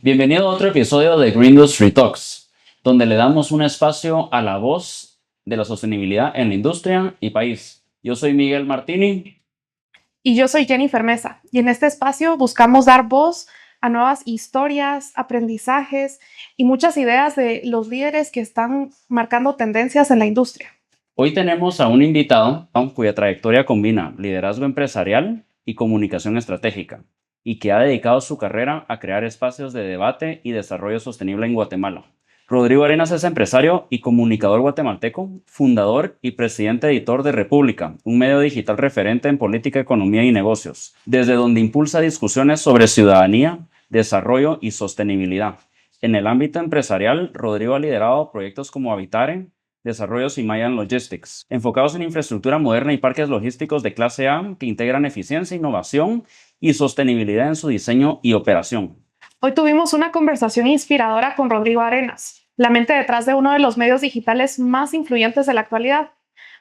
Bienvenido a otro episodio de Green Industry Talks, donde le damos un espacio a la voz de la sostenibilidad en la industria y país. Yo soy Miguel Martini. Y yo soy Jennifer Mesa, y en este espacio buscamos dar voz a nuevas historias, aprendizajes y muchas ideas de los líderes que están marcando tendencias en la industria. Hoy tenemos a un invitado cuya trayectoria combina liderazgo empresarial y comunicación estratégica, y que ha dedicado su carrera a crear espacios de debate y desarrollo sostenible en Guatemala. Rodrigo Arenas es empresario y comunicador guatemalteco, fundador y presidente editor de República, un medio digital referente en política, economía y negocios, desde donde impulsa discusiones sobre ciudadanía, desarrollo y sostenibilidad. En el ámbito empresarial, Rodrigo ha liderado proyectos como Habitare, Desarrollos y Mayan Logistics, enfocados en infraestructura moderna y parques logísticos de clase A que integran eficiencia, innovación y sostenibilidad en su diseño y operación. Hoy tuvimos una conversación inspiradora con Rodrigo Arenas, la mente detrás de uno de los medios digitales más influyentes de la actualidad.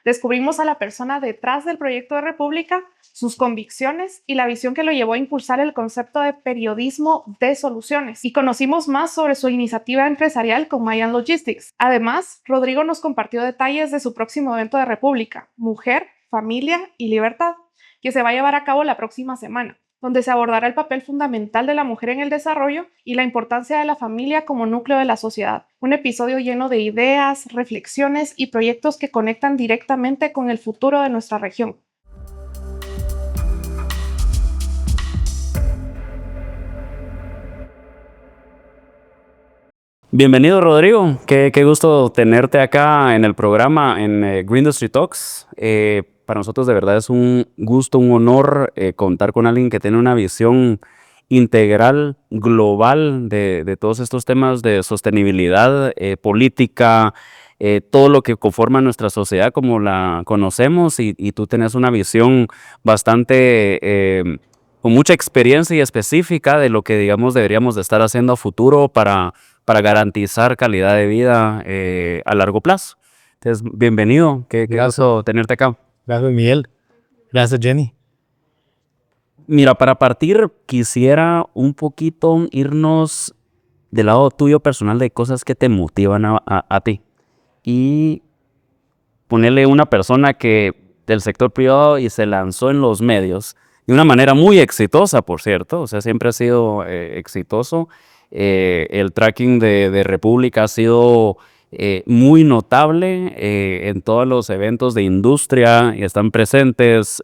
Descubrimos a la persona detrás del proyecto de República, sus convicciones y la visión que lo llevó a impulsar el concepto de periodismo de soluciones. Y conocimos más sobre su iniciativa empresarial con Mayan Logistics. Además, Rodrigo nos compartió detalles de su próximo evento de República, Mujer, Familia y Libertad, que se va a llevar a cabo la próxima semana, donde se abordará el papel fundamental de la mujer en el desarrollo y la importancia de la familia como núcleo de la sociedad. Un episodio lleno de ideas, reflexiones y proyectos que conectan directamente con el futuro de nuestra región. Bienvenido, Rodrigo. Qué gusto tenerte acá en el programa en Green Industry Talks. Para nosotros de verdad es un gusto, un honor contar con alguien que tiene una visión integral, global de todos estos temas de sostenibilidad, política, todo lo que conforma nuestra sociedad como la conocemos y tú tenés una visión bastante con mucha experiencia y específica de lo que digamos deberíamos de estar haciendo a futuro para garantizar calidad de vida a largo plazo. Entonces, bienvenido, qué gusto tenerte acá. Gracias, Miguel. Gracias, Jenny. Mira, para partir quisiera un poquito irnos del lado tuyo personal de cosas que te motivan a ti y ponerle una persona que del sector privado y se lanzó en los medios de una manera muy exitosa, por cierto, o sea, siempre ha sido exitoso. El tracking de República ha sido muy notable en todos los eventos de industria y están presentes.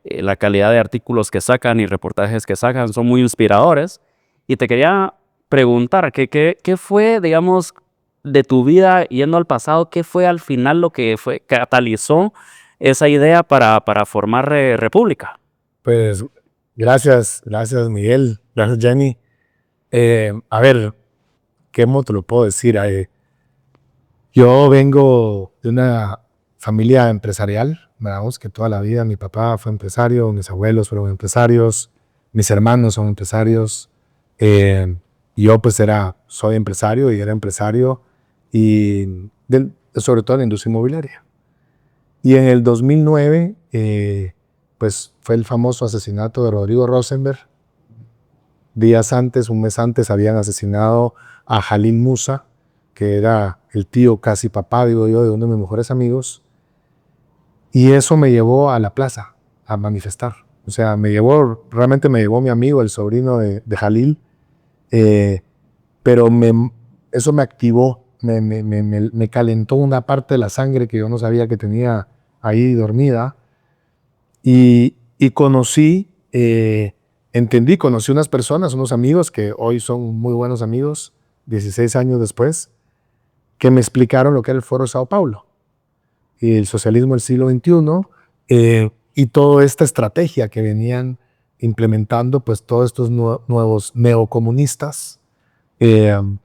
La calidad de artículos que sacan y reportajes que sacan son muy inspiradores. Y te quería preguntar, ¿qué fue, digamos, de tu vida yendo al pasado? ¿Qué fue al final lo que catalizó esa idea para formar República? Pues gracias Miguel, gracias Jenny. A ver, ¿cómo te lo puedo decir? Yo vengo de una familia empresarial, vamos, que toda la vida mi papá fue empresario, mis abuelos fueron empresarios, mis hermanos son empresarios. Yo pues soy empresario y era empresario y sobre todo en la industria inmobiliaria. Y en el 2009, pues fue el famoso asesinato de Rodrigo Rosenberg. Días antes, un mes antes, habían asesinado a Jalil Musa, que era el tío, casi papá, digo yo, de uno de mis mejores amigos. Y eso me llevó a la plaza a manifestar. O sea, realmente me llevó mi amigo, el sobrino de Jalil. Pero eso me activó, me calentó una parte de la sangre que yo no sabía que tenía ahí dormida. Y conocí unas personas, unos amigos que hoy son muy buenos amigos, 16 años después, que me explicaron lo que era el Foro de Sao Paulo y el socialismo del siglo XXI, y toda esta estrategia que venían implementando pues todos estos nuevos neocomunistas en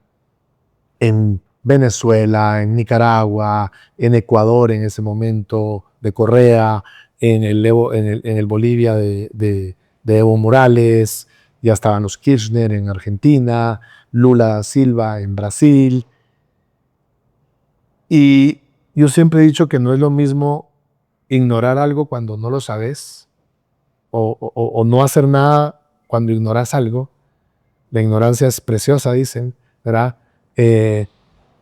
Venezuela, en Nicaragua, en Ecuador en ese momento de Correa, en el Bolivia de Evo Morales, ya estaban los Kirchner en Argentina, Lula da Silva en Brasil. Y yo siempre he dicho que no es lo mismo ignorar algo cuando no lo sabes o no hacer nada cuando ignoras algo. la ignorancia es preciosa, dicen, ¿verdad?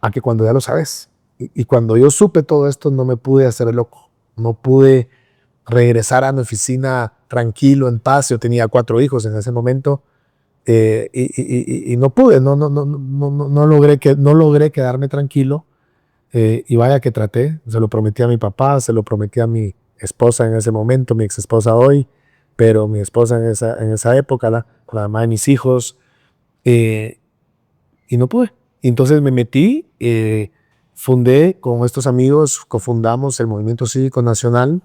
A que cuando ya lo sabes. Y cuando yo supe todo esto, no me pude hacer loco. No pude regresar a mi oficina tranquilo, en paz. Yo tenía 4 hijos en ese momento. Y no pude, no logré quedarme tranquilo. Y vaya que traté. Se lo prometí a mi papá, se lo prometí a mi esposa en ese momento, mi ex esposa hoy, pero mi esposa en esa época, la mamá de mis hijos, y no pude. Y entonces me metí, fundé con estos amigos, cofundamos el Movimiento Cívico Nacional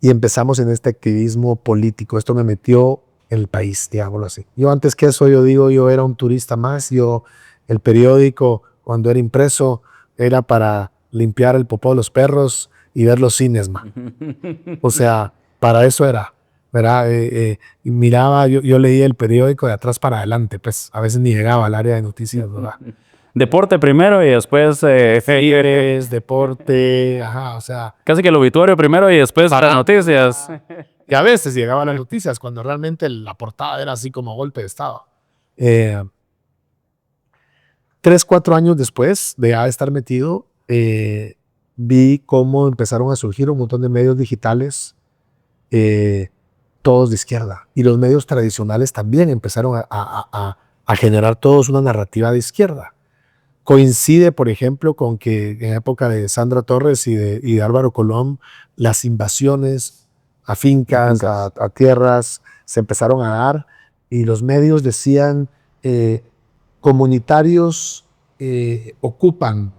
y empezamos en este activismo político. Esto me metió en el país, digámoslo así. Yo antes que eso, yo era un turista más. El periódico, cuando era impreso, era para limpiar el popó de los perros y ver los cines, man. O sea, para eso era, ¿verdad? Miraba, yo leía el periódico de atrás para adelante, pues a veces ni llegaba al área de noticias, ¿verdad? Deporte primero y después Tigres, deporte, ajá, o sea. Casi que el obituario primero y después las noticias. Y a veces llegaban las noticias cuando realmente la portada era así como golpe de estado. 3, 4 años después de ya estar metido, vi cómo empezaron a surgir un montón de medios digitales, todos de izquierda. Y los medios tradicionales también empezaron a generar todos una narrativa de izquierda. Coincide, por ejemplo, con que en época de Sandra Torres y de Álvaro Colón, las invasiones a fincas, a tierras, se empezaron a dar y los medios decían comunitarios ocupan,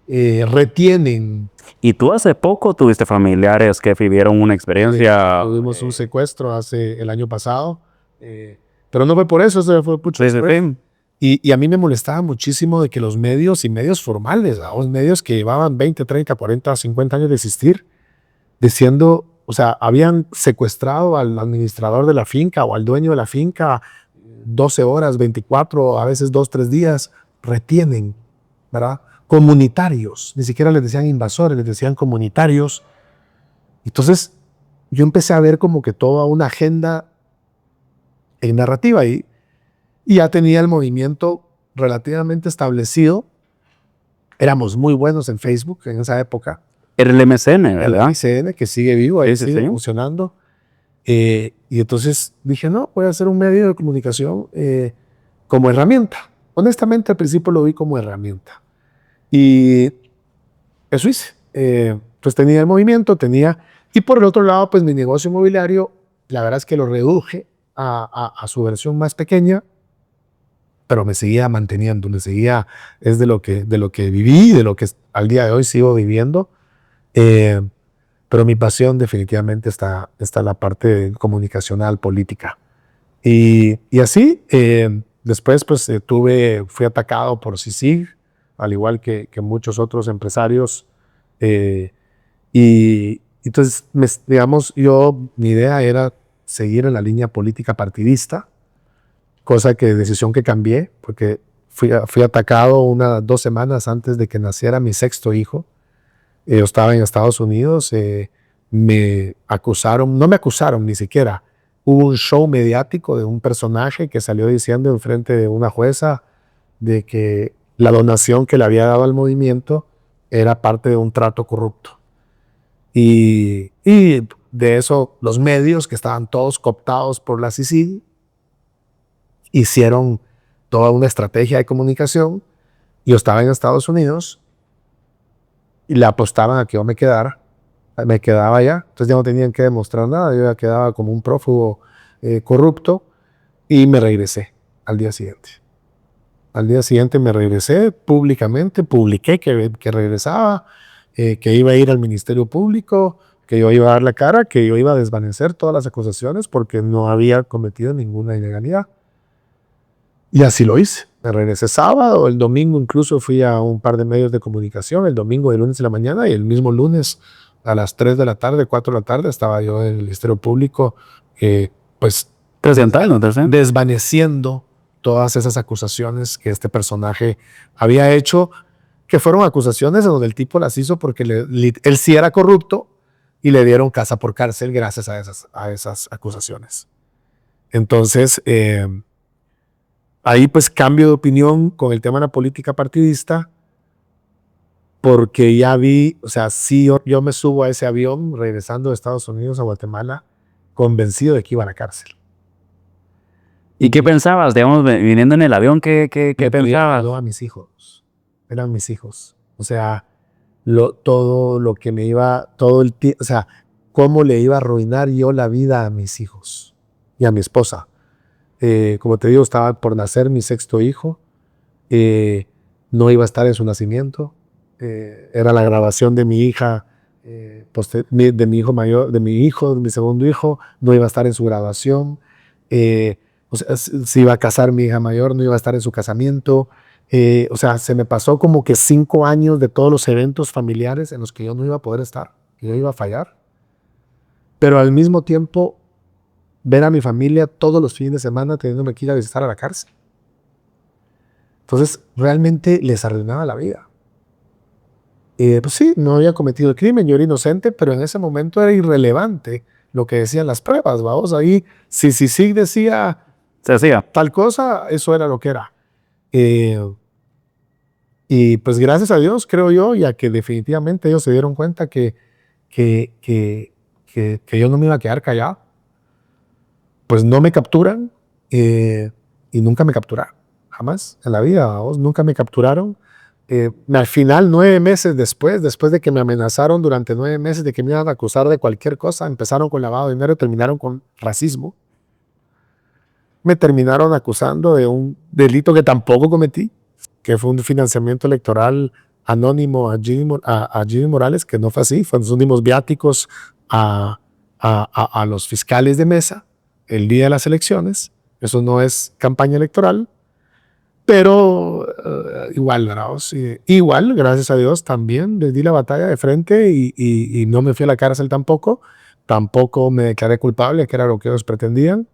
retienen. Y tú hace poco tuviste familiares que vivieron una experiencia. Tuvimos un secuestro el año pasado, pero no fue por eso fue mucho después. Y a mí me molestaba muchísimo de que los medios y medios formales, los medios que llevaban 20, 30, 40, 50 años de existir, diciendo, o sea, habían secuestrado al administrador de la finca o al dueño de la finca 12 horas, 24, a veces 2, 3 días, retienen, ¿verdad? Comunitarios, ni siquiera les decían invasores, les decían comunitarios. Entonces, yo empecé a ver como que toda una agenda en narrativa y ya tenía el movimiento relativamente establecido. Éramos muy buenos en Facebook en esa época. Era el MSN, ¿verdad? El MSN, que sigue vivo, ahí sigue sí. funcionando. Y entonces dije, no, voy a hacer un medio de comunicación como herramienta. Honestamente, al principio lo vi como herramienta. Y eso hice. Pues tenía el movimiento, y por el otro lado, pues mi negocio inmobiliario, la verdad es que lo reduje a su versión más pequeña, pero me seguía manteniendo, es de lo que viví, de lo que al día de hoy sigo viviendo. Pero mi pasión definitivamente está en la parte comunicacional, política. Y así, después pues fui atacado por CICIG, al igual que muchos otros empresarios. Y entonces, digamos, mi idea era seguir en la línea política partidista, decisión que cambié, porque fui atacado 2 semanas antes de que naciera mi 6º hijo. Yo estaba en Estados Unidos, me acusaron, no me acusaron ni siquiera, hubo un show mediático de un personaje que salió diciendo en frente de una jueza de que la donación que le había dado al movimiento era parte de un trato corrupto. Y de eso los medios, que estaban todos cooptados por la CICIG, hicieron toda una estrategia de comunicación. Yo estaba en Estados Unidos y le apostaban a que yo me quedaba allá, entonces ya no tenían que demostrar nada, yo ya quedaba como un prófugo corrupto, y me regresé al día siguiente. Al día siguiente me regresé públicamente, publiqué que regresaba, que iba a ir al Ministerio Público, que yo iba a dar la cara, que yo iba a desvanecer todas las acusaciones porque no había cometido ninguna ilegalidad. Y así lo hice. Me regresé sábado, el domingo incluso fui a un par de medios de comunicación, el domingo, el lunes de la mañana, y el mismo lunes a las 3 de la tarde, 4 de la tarde, estaba yo en el Ministerio Público, pues desvaneciendo todas esas acusaciones que este personaje había hecho, que fueron acusaciones en donde el tipo las hizo porque él sí era corrupto y le dieron casa por cárcel gracias a esas acusaciones. Entonces, ahí pues cambio de opinión con el tema de la política partidista, porque ya vi, o sea, sí, yo me subo a ese avión regresando de Estados Unidos a Guatemala convencido de que iba a la cárcel. ¿Y qué pensabas? Digamos, viniendo en el avión, ¿qué pensabas? No, a mis hijos, eran mis hijos. O sea, todo lo que me iba, todo el tiempo, o sea, cómo le iba a arruinar yo la vida a mis hijos y a mi esposa. Como te digo, estaba por nacer mi 6º hijo, no iba a estar en su nacimiento, era la grabación de mi hija, de mi hijo mayor, de mi 2º hijo, no iba a estar en su graduación, o sea, se iba a casar mi hija mayor, no iba a estar en su casamiento, o sea, se me pasó como que 5 años de todos los eventos familiares en los que yo no iba a poder estar, que yo iba a fallar, pero al mismo tiempo ver a mi familia todos los fines de semana teniéndome que ir a visitar a la cárcel. Entonces, realmente les arruinaba la vida. Pues sí, no había cometido el crimen, yo era inocente, pero en ese momento era irrelevante lo que decían las pruebas, vamos, ahí, si decía Se hacía. tal cosa, eso era lo que era. Y pues gracias a Dios, creo yo, ya que definitivamente ellos se dieron cuenta que yo no me iba a quedar callado. Pues no me capturan y nunca me capturaron, jamás en la vida, vamos, nunca me capturaron. Al final, 9 meses después de que me amenazaron durante 9 meses de que me iban a acusar de cualquier cosa, empezaron con lavado de dinero y terminaron con racismo. Me terminaron acusando de un delito que tampoco cometí, que fue un financiamiento electoral anónimo a Jimmy Morales, que no fue así, fueron los últimos viáticos a los fiscales de mesa el día de las elecciones. Eso no es campaña electoral, pero igual, ¿verdad? Igual, gracias a Dios, también les di la batalla de frente y no me fui a la cárcel tampoco me declaré culpable, que era lo que ellos pretendían,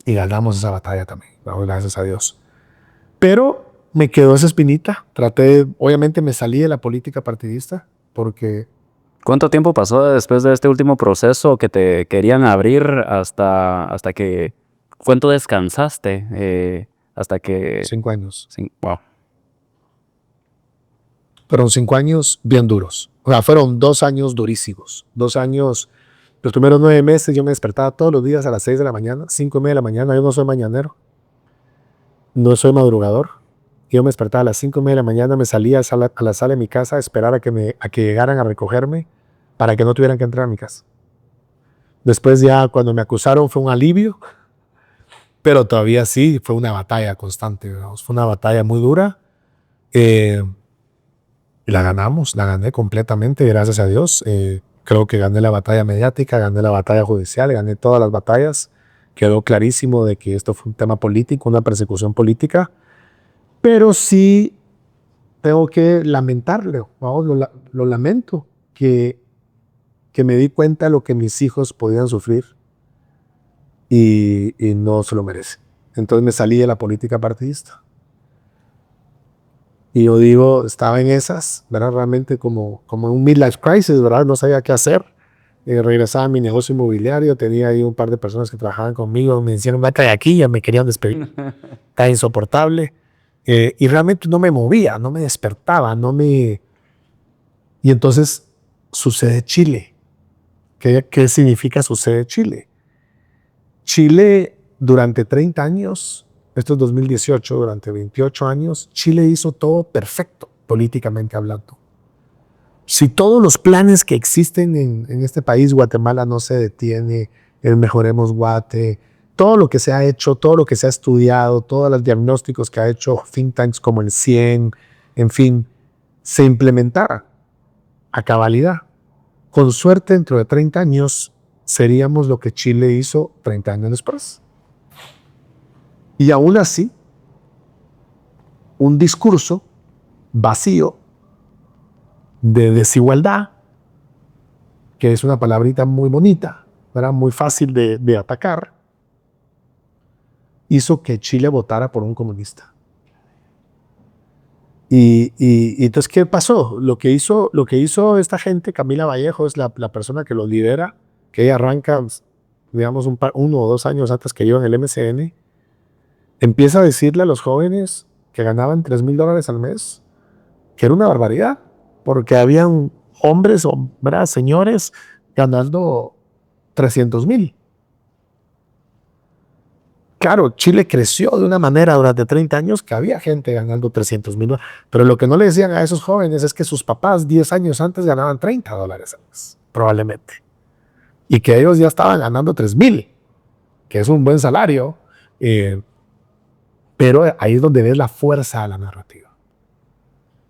y ganamos esa batalla también, ¿verdad? Gracias a Dios. Pero me quedó esa espinita, obviamente me salí de la política partidista, porque ¿Cuánto tiempo pasó después de este último proceso que te querían abrir hasta que... ¿Cuánto descansaste? Hasta que... 5 años. Wow. Fueron 5 años bien duros. O sea, fueron 2 años durísimos. 2 años, los primeros 9 meses yo me despertaba todos los días a las 6 de la mañana, 5:30 de la mañana. Yo no soy mañanero, no soy madrugador. Yo me despertaba a las 5:30 de la mañana, me salía a la sala de mi casa a esperar a que llegaran a recogerme para que no tuvieran que entrar a mi casa. Después ya cuando me acusaron fue un alivio, pero todavía sí fue una batalla constante, ¿verdad? Fue una batalla muy dura. Y la gané completamente, gracias a Dios. Creo que gané la batalla mediática, gané la batalla judicial, gané todas las batallas. Quedó clarísimo de que esto fue un tema político, una persecución política. Pero sí tengo que lamentarlo, ¿no? Lo lamento, que me di cuenta de lo que mis hijos podían sufrir y no se lo merecen. Entonces me salí de la política partidista. Y yo digo, estaba en esas, ¿verdad? Realmente como un midlife crisis, ¿verdad? No sabía qué hacer. Regresaba a mi negocio inmobiliario, tenía ahí un par de personas que trabajaban conmigo, me decían, vete de aquí, ya me querían despedir. Está insoportable. Y realmente no me movía, no me despertaba, Y entonces sucede Chile. ¿Qué significa sucede Chile? Chile durante 30 años, esto es 2018, durante 28 años, Chile hizo todo perfecto, políticamente hablando. Si todos los planes que existen en este país, Guatemala no se detiene, el Mejoremos Guate, todo lo que se ha hecho, todo lo que se ha estudiado, todos los diagnósticos que ha hecho think tanks como el CIEN, en fin, se implementara a cabalidad. Con suerte, dentro de 30 años, seríamos lo que Chile hizo 30 años después. Y aún así, un discurso vacío de desigualdad, que es una palabrita muy bonita, ¿verdad? Muy fácil de atacar, hizo que Chile votara por un comunista. Y entonces, ¿qué pasó? Lo que hizo esta gente, Camila Vallejo es la persona que lo lidera, que ella arranca, digamos, 1 o 2 años antes que yo en el MCN. empieza a decirle a los jóvenes que ganaban $3,000 al mes, que era una barbaridad, porque habían hombres o señores ganando 300,000. Claro, Chile creció de una manera durante 30 años que había gente ganando 300,000, pero lo que no le decían a esos jóvenes es que sus papás 10 años antes ganaban $30 al mes, probablemente, y que ellos ya estaban ganando 3,000, que es un buen salario, pero ahí es donde ves la fuerza de la narrativa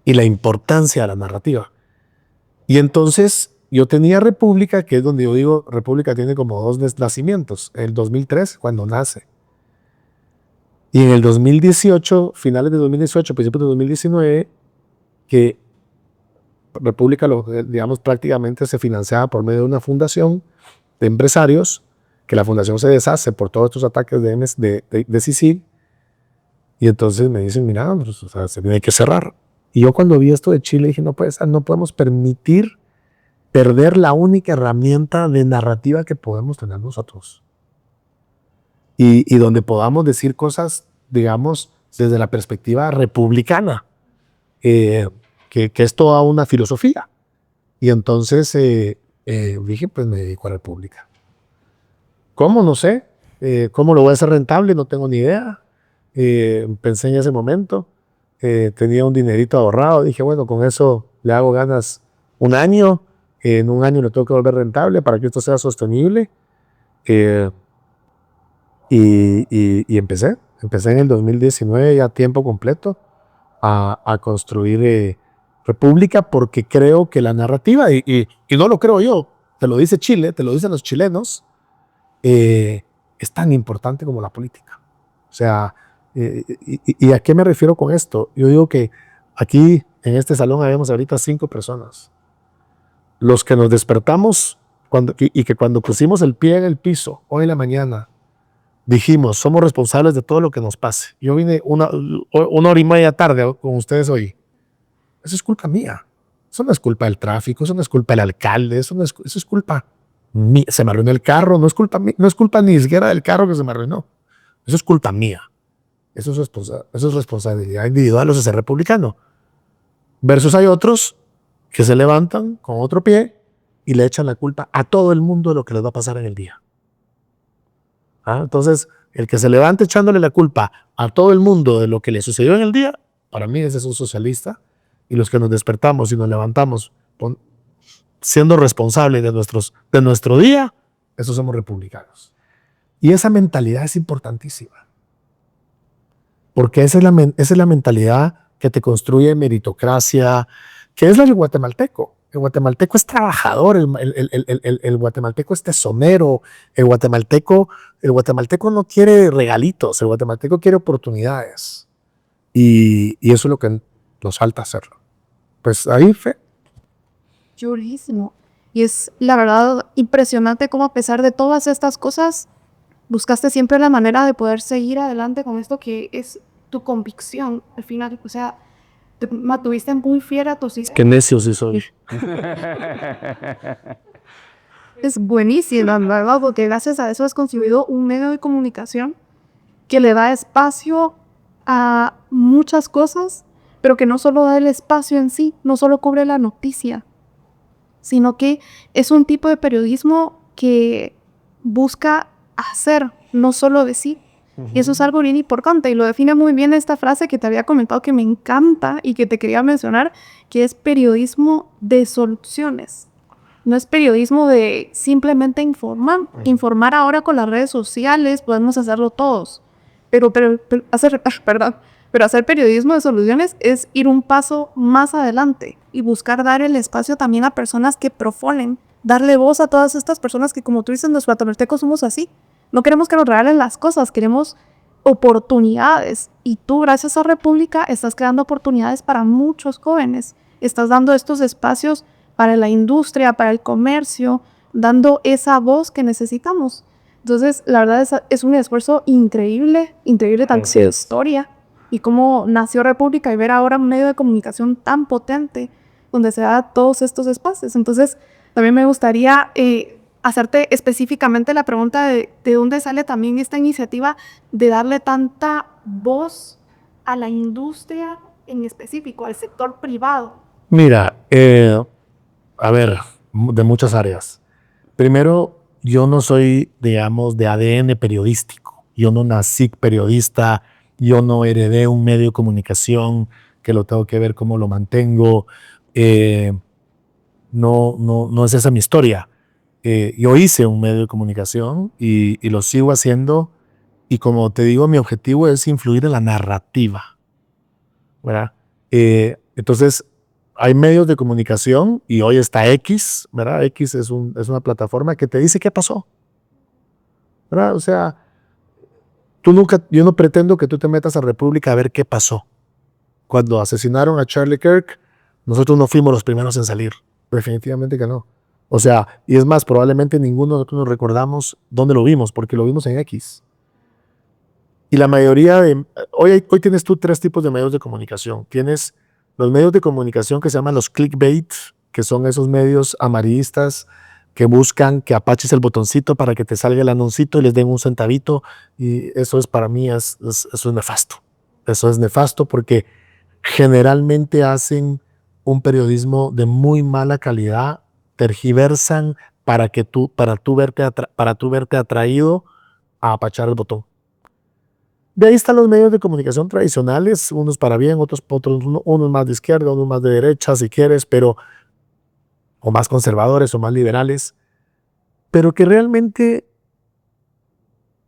y la importancia de la narrativa. Y entonces yo tenía República, que es donde yo digo, República tiene como 2 nacimientos. El 2003, cuando nace. Y en el 2018, finales de 2018, principios de 2019, que República, digamos, prácticamente se financiaba por medio de una fundación de empresarios, que la fundación se deshace por todos estos ataques de CICIG. Y entonces me dicen, mira, pues, o sea, se tiene que cerrar. Y yo cuando vi esto de Chile dije, no puede ser, no podemos permitir perder la única herramienta de narrativa que podemos tener nosotros. Y donde podamos decir cosas, digamos, desde la perspectiva republicana, que es toda una filosofía. Y entonces dije, pues me dedico a República. ¿Cómo? No sé. ¿Cómo lo voy a hacer rentable? No tengo ni idea. Pensé en ese momento. Tenía un dinerito ahorrado. Dije, bueno, con eso le hago ganas un año. En un año lo tengo que volver rentable para que esto sea sostenible. Y empecé en el 2019 ya a tiempo completo a construir República, porque creo que la narrativa, y no lo creo yo, te lo dice Chile, te lo dicen los chilenos, es tan importante como la política. O sea, ¿y a qué me refiero con esto? Yo digo que aquí en este salón habemos ahorita 5 personas. Los que nos despertamos y que cuando pusimos el pie en el piso hoy en la mañana, dijimos, somos responsables de todo lo que nos pase. Yo vine una hora y media tarde con ustedes hoy. Eso es culpa mía. Eso no es culpa del tráfico, eso no es culpa del alcalde, eso es culpa mía. Se me arruinó el carro, no es culpa mía, no es culpa ni siquiera del carro que se me arruinó. Eso es culpa mía. Eso es responsabilidad individual, o sea, ser republicano. Versus hay otros que se levantan con otro pie y le echan la culpa a todo el mundo de lo que les va a pasar en el día. Entonces, el que se levante echándole la culpa a todo el mundo de lo que le sucedió en el día, para mí ese es un socialista. Y los que nos despertamos y nos levantamos siendo responsables de nuestro día, esos somos republicanos. Y esa mentalidad es importantísima. Porque esa es la mentalidad que te construye meritocracia, que es la del guatemalteco. El guatemalteco es trabajador, el guatemalteco es tesonero, el guatemalteco no quiere regalitos, el guatemalteco quiere oportunidades. Y eso es lo que nos falta hacerlo. Pues ahí fue. Chulísimo. Y es la verdad impresionante cómo a pesar de todas estas cosas, buscaste siempre la manera de poder seguir adelante con esto que es tu convicción al final. O sea, te mantuviste muy fiel a tus ideas. Qué necio sí soy. Es buenísimo, la verdad, porque gracias a eso has construido un medio de comunicación que le da espacio a muchas cosas, pero que no solo da el espacio en sí, no solo cubre la noticia, sino que es un tipo de periodismo que busca hacer, no solo decir. Y eso es algo bien importante y lo define muy bien esta frase que te había comentado que me encanta y que te quería mencionar, que es periodismo de soluciones. No es periodismo de simplemente informar. Informar ahora con las redes sociales, podemos hacerlo todos. Pero hacer periodismo de soluciones es ir un paso más adelante y buscar dar el espacio también a personas que proponen, darle voz a todas estas personas que, como tú dices, los guatemaltecos somos así. No queremos que nos regalen las cosas, queremos oportunidades. Y tú, gracias a República, estás creando oportunidades para muchos jóvenes. Estás dando estos espacios para la industria, para el comercio, dando esa voz que necesitamos. Entonces, la verdad es un esfuerzo increíble tanto su historia y cómo nació República y ver ahora un medio de comunicación tan potente donde se da todos estos espacios. Entonces, también me gustaría hacerte específicamente la pregunta de dónde sale también esta iniciativa de darle tanta voz a la industria en específico, al sector privado? Mira, a ver, de muchas áreas. Primero, yo no soy, digamos, de ADN periodístico. Yo no nací periodista, yo no heredé un medio de comunicación que lo tengo que ver cómo lo mantengo. No es esa mi historia. Yo hice un medio de comunicación y lo sigo haciendo. Y como te digo, mi objetivo es influir en la narrativa, ¿verdad? Entonces, hay medios de comunicación y hoy está X, ¿verdad? X es una plataforma que te dice qué pasó, ¿verdad? O sea, yo no pretendo que tú te metas a República a ver qué pasó. Cuando asesinaron a Charlie Kirk, nosotros no fuimos los primeros en salir. Definitivamente que no. O sea, y es más, probablemente ninguno de nosotros nos recordamos dónde lo vimos, porque lo vimos en X. Y la mayoría hoy tienes tú 3 tipos de medios de comunicación. Tienes los medios de comunicación que se llaman los clickbait, que son esos medios amarillistas que buscan que apaches el botoncito para que te salga el anuncito y les den un centavito. Y eso es para mí, eso es nefasto. Eso es nefasto porque generalmente hacen un periodismo de muy mala calidad, tergiversan para tú verte atraído a apachar el botón. De ahí están los medios de comunicación tradicionales, unos para bien, unos más de izquierda, unos más de derecha, si quieres, o más conservadores o más liberales, pero que realmente,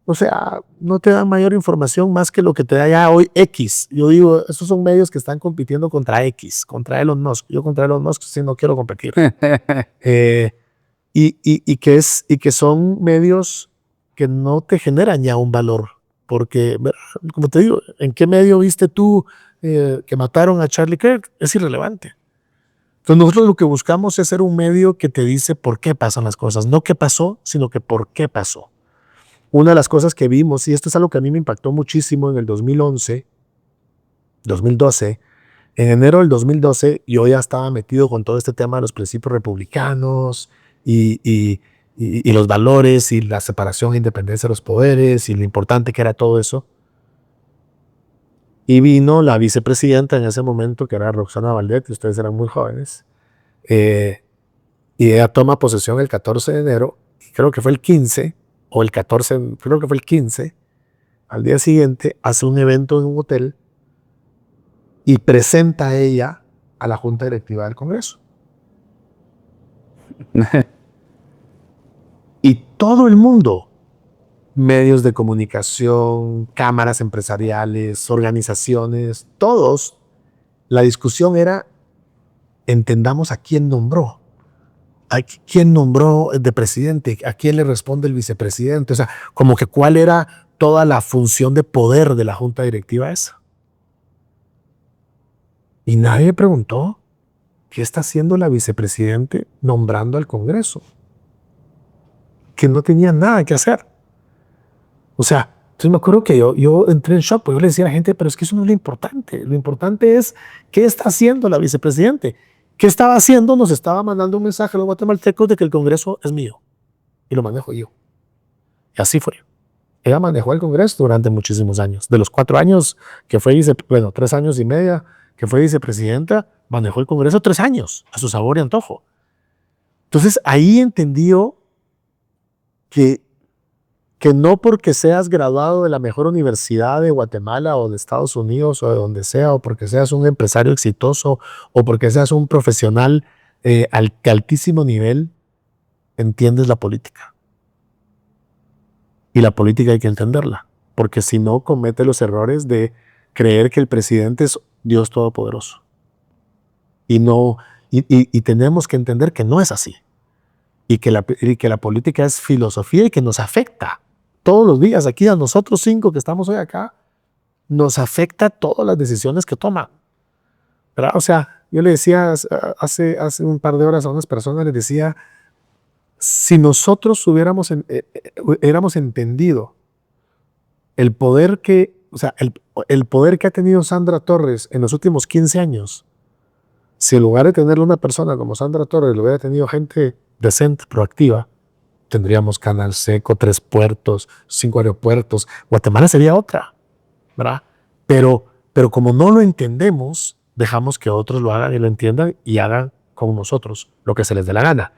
o sea, no te dan mayor información más que lo que te da ya hoy X. Yo digo, esos son medios que están compitiendo contra X, contra Elon Musk. Yo contra Elon Musk sí no quiero competir. Y que son medios que no te generan ya un valor. Porque, como te digo, ¿en qué medio viste tú que mataron a Charlie Kirk? Es irrelevante. Entonces nosotros lo que buscamos es ser un medio que te dice por qué pasan las cosas. No qué pasó, sino que por qué pasó. Una de las cosas que vimos, y esto es algo que a mí me impactó muchísimo en el 2012, en enero del 2012 yo ya estaba metido con todo este tema de los principios republicanos y los valores y la separación e independencia de los poderes y lo importante que era todo eso. Y vino la vicepresidenta en ese momento, que era Roxana Valdet, y ustedes eran muy jóvenes, y ella toma posesión el 14 de enero, creo que fue el 15, o el 14, creo que fue el 15, al día siguiente hace un evento en un hotel y presenta a ella a la Junta Directiva del Congreso. Y todo el mundo, medios de comunicación, cámaras empresariales, organizaciones, todos, la discusión era, entendamos a quién nombró. ¿A quién nombró de presidente? ¿A quién le responde el vicepresidente? O sea, como que cuál era toda la función de poder de la Junta Directiva esa. Y nadie preguntó qué está haciendo la vicepresidente nombrando al Congreso, que no tenía nada que hacer. O sea, entonces me acuerdo que yo entré en shock, porque yo le decía a la gente, pero es que eso no es lo importante. Lo importante es qué está haciendo la vicepresidente. ¿Qué estaba haciendo? Nos estaba mandando un mensaje a los guatemaltecos de que el Congreso es mío y lo manejo yo. Y así fue. Ella manejó el Congreso durante muchísimos años. De los 4 años que fue 3 años y medio que fue vicepresidenta, manejó el Congreso 3 años, a su sabor y antojo. Entonces ahí entendió que no porque seas graduado de la mejor universidad de Guatemala o de Estados Unidos o de donde sea, o porque seas un empresario exitoso o porque seas un profesional de altísimo nivel, entiendes la política. Y la política hay que entenderla, porque si no comete los errores de creer que el presidente es Dios Todopoderoso. Y tenemos que entender que no es así. Y que la política es filosofía y que nos afecta todos los días. Aquí a nosotros 5 que estamos hoy acá, nos afecta todas las decisiones que toman, ¿verdad? O sea, yo le decía hace un par de horas a unas personas, les decía, si nosotros hubiéramos entendido el poder el poder que ha tenido Sandra Torres en los últimos 15 años, si en lugar de tenerle una persona como Sandra Torres, lo hubiera tenido gente decente, proactiva, tendríamos Canal Seco, 3 puertos, 5 aeropuertos. Guatemala sería otra, ¿verdad? Pero como no lo entendemos, dejamos que otros lo hagan y lo entiendan y hagan con nosotros lo que se les dé la gana.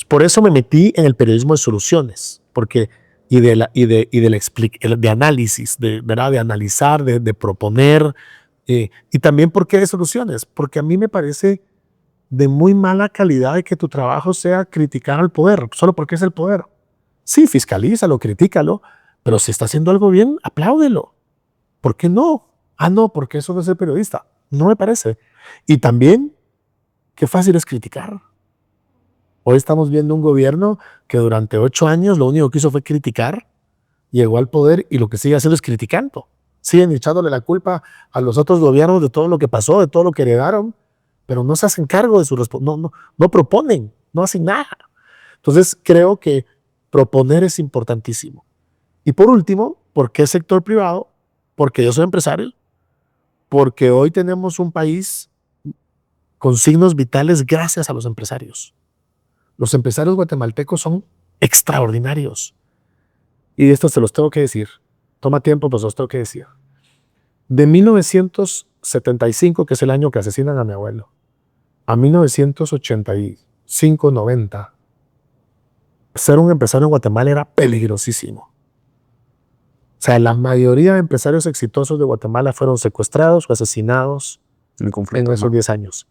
Por eso me metí en el periodismo de soluciones, porque de análisis, ¿verdad? De analizar, de proponer, y también ¿por qué de soluciones? Porque a mí me parece de muy mala calidad de que tu trabajo sea criticar al poder, solo porque es el poder. Sí, fiscalízalo, critícalo, pero si está haciendo algo bien, apláudelo. ¿Por qué no? Ah, no, porque eso no es ser periodista. No me parece. Y también, qué fácil es criticar. Hoy estamos viendo un gobierno que durante 8 años lo único que hizo fue criticar, llegó al poder y lo que sigue haciendo es criticando. Siguen echándole la culpa a los otros gobiernos de todo lo que pasó, de todo lo que heredaron, pero no se hacen cargo de su responsabilidad, no proponen, no hacen nada. Entonces creo que proponer es importantísimo. Y por último, ¿por qué sector privado? Porque yo soy empresario, porque hoy tenemos un país con signos vitales gracias a los empresarios. Los empresarios guatemaltecos son extraordinarios. Y esto se los tengo que decir. Toma tiempo, pues los tengo que decir. De 1975, que es el año que asesinan a mi abuelo, a 1985-90, ser un empresario en Guatemala era peligrosísimo. O sea, la mayoría de empresarios exitosos de Guatemala fueron secuestrados o asesinados en esos 10 años.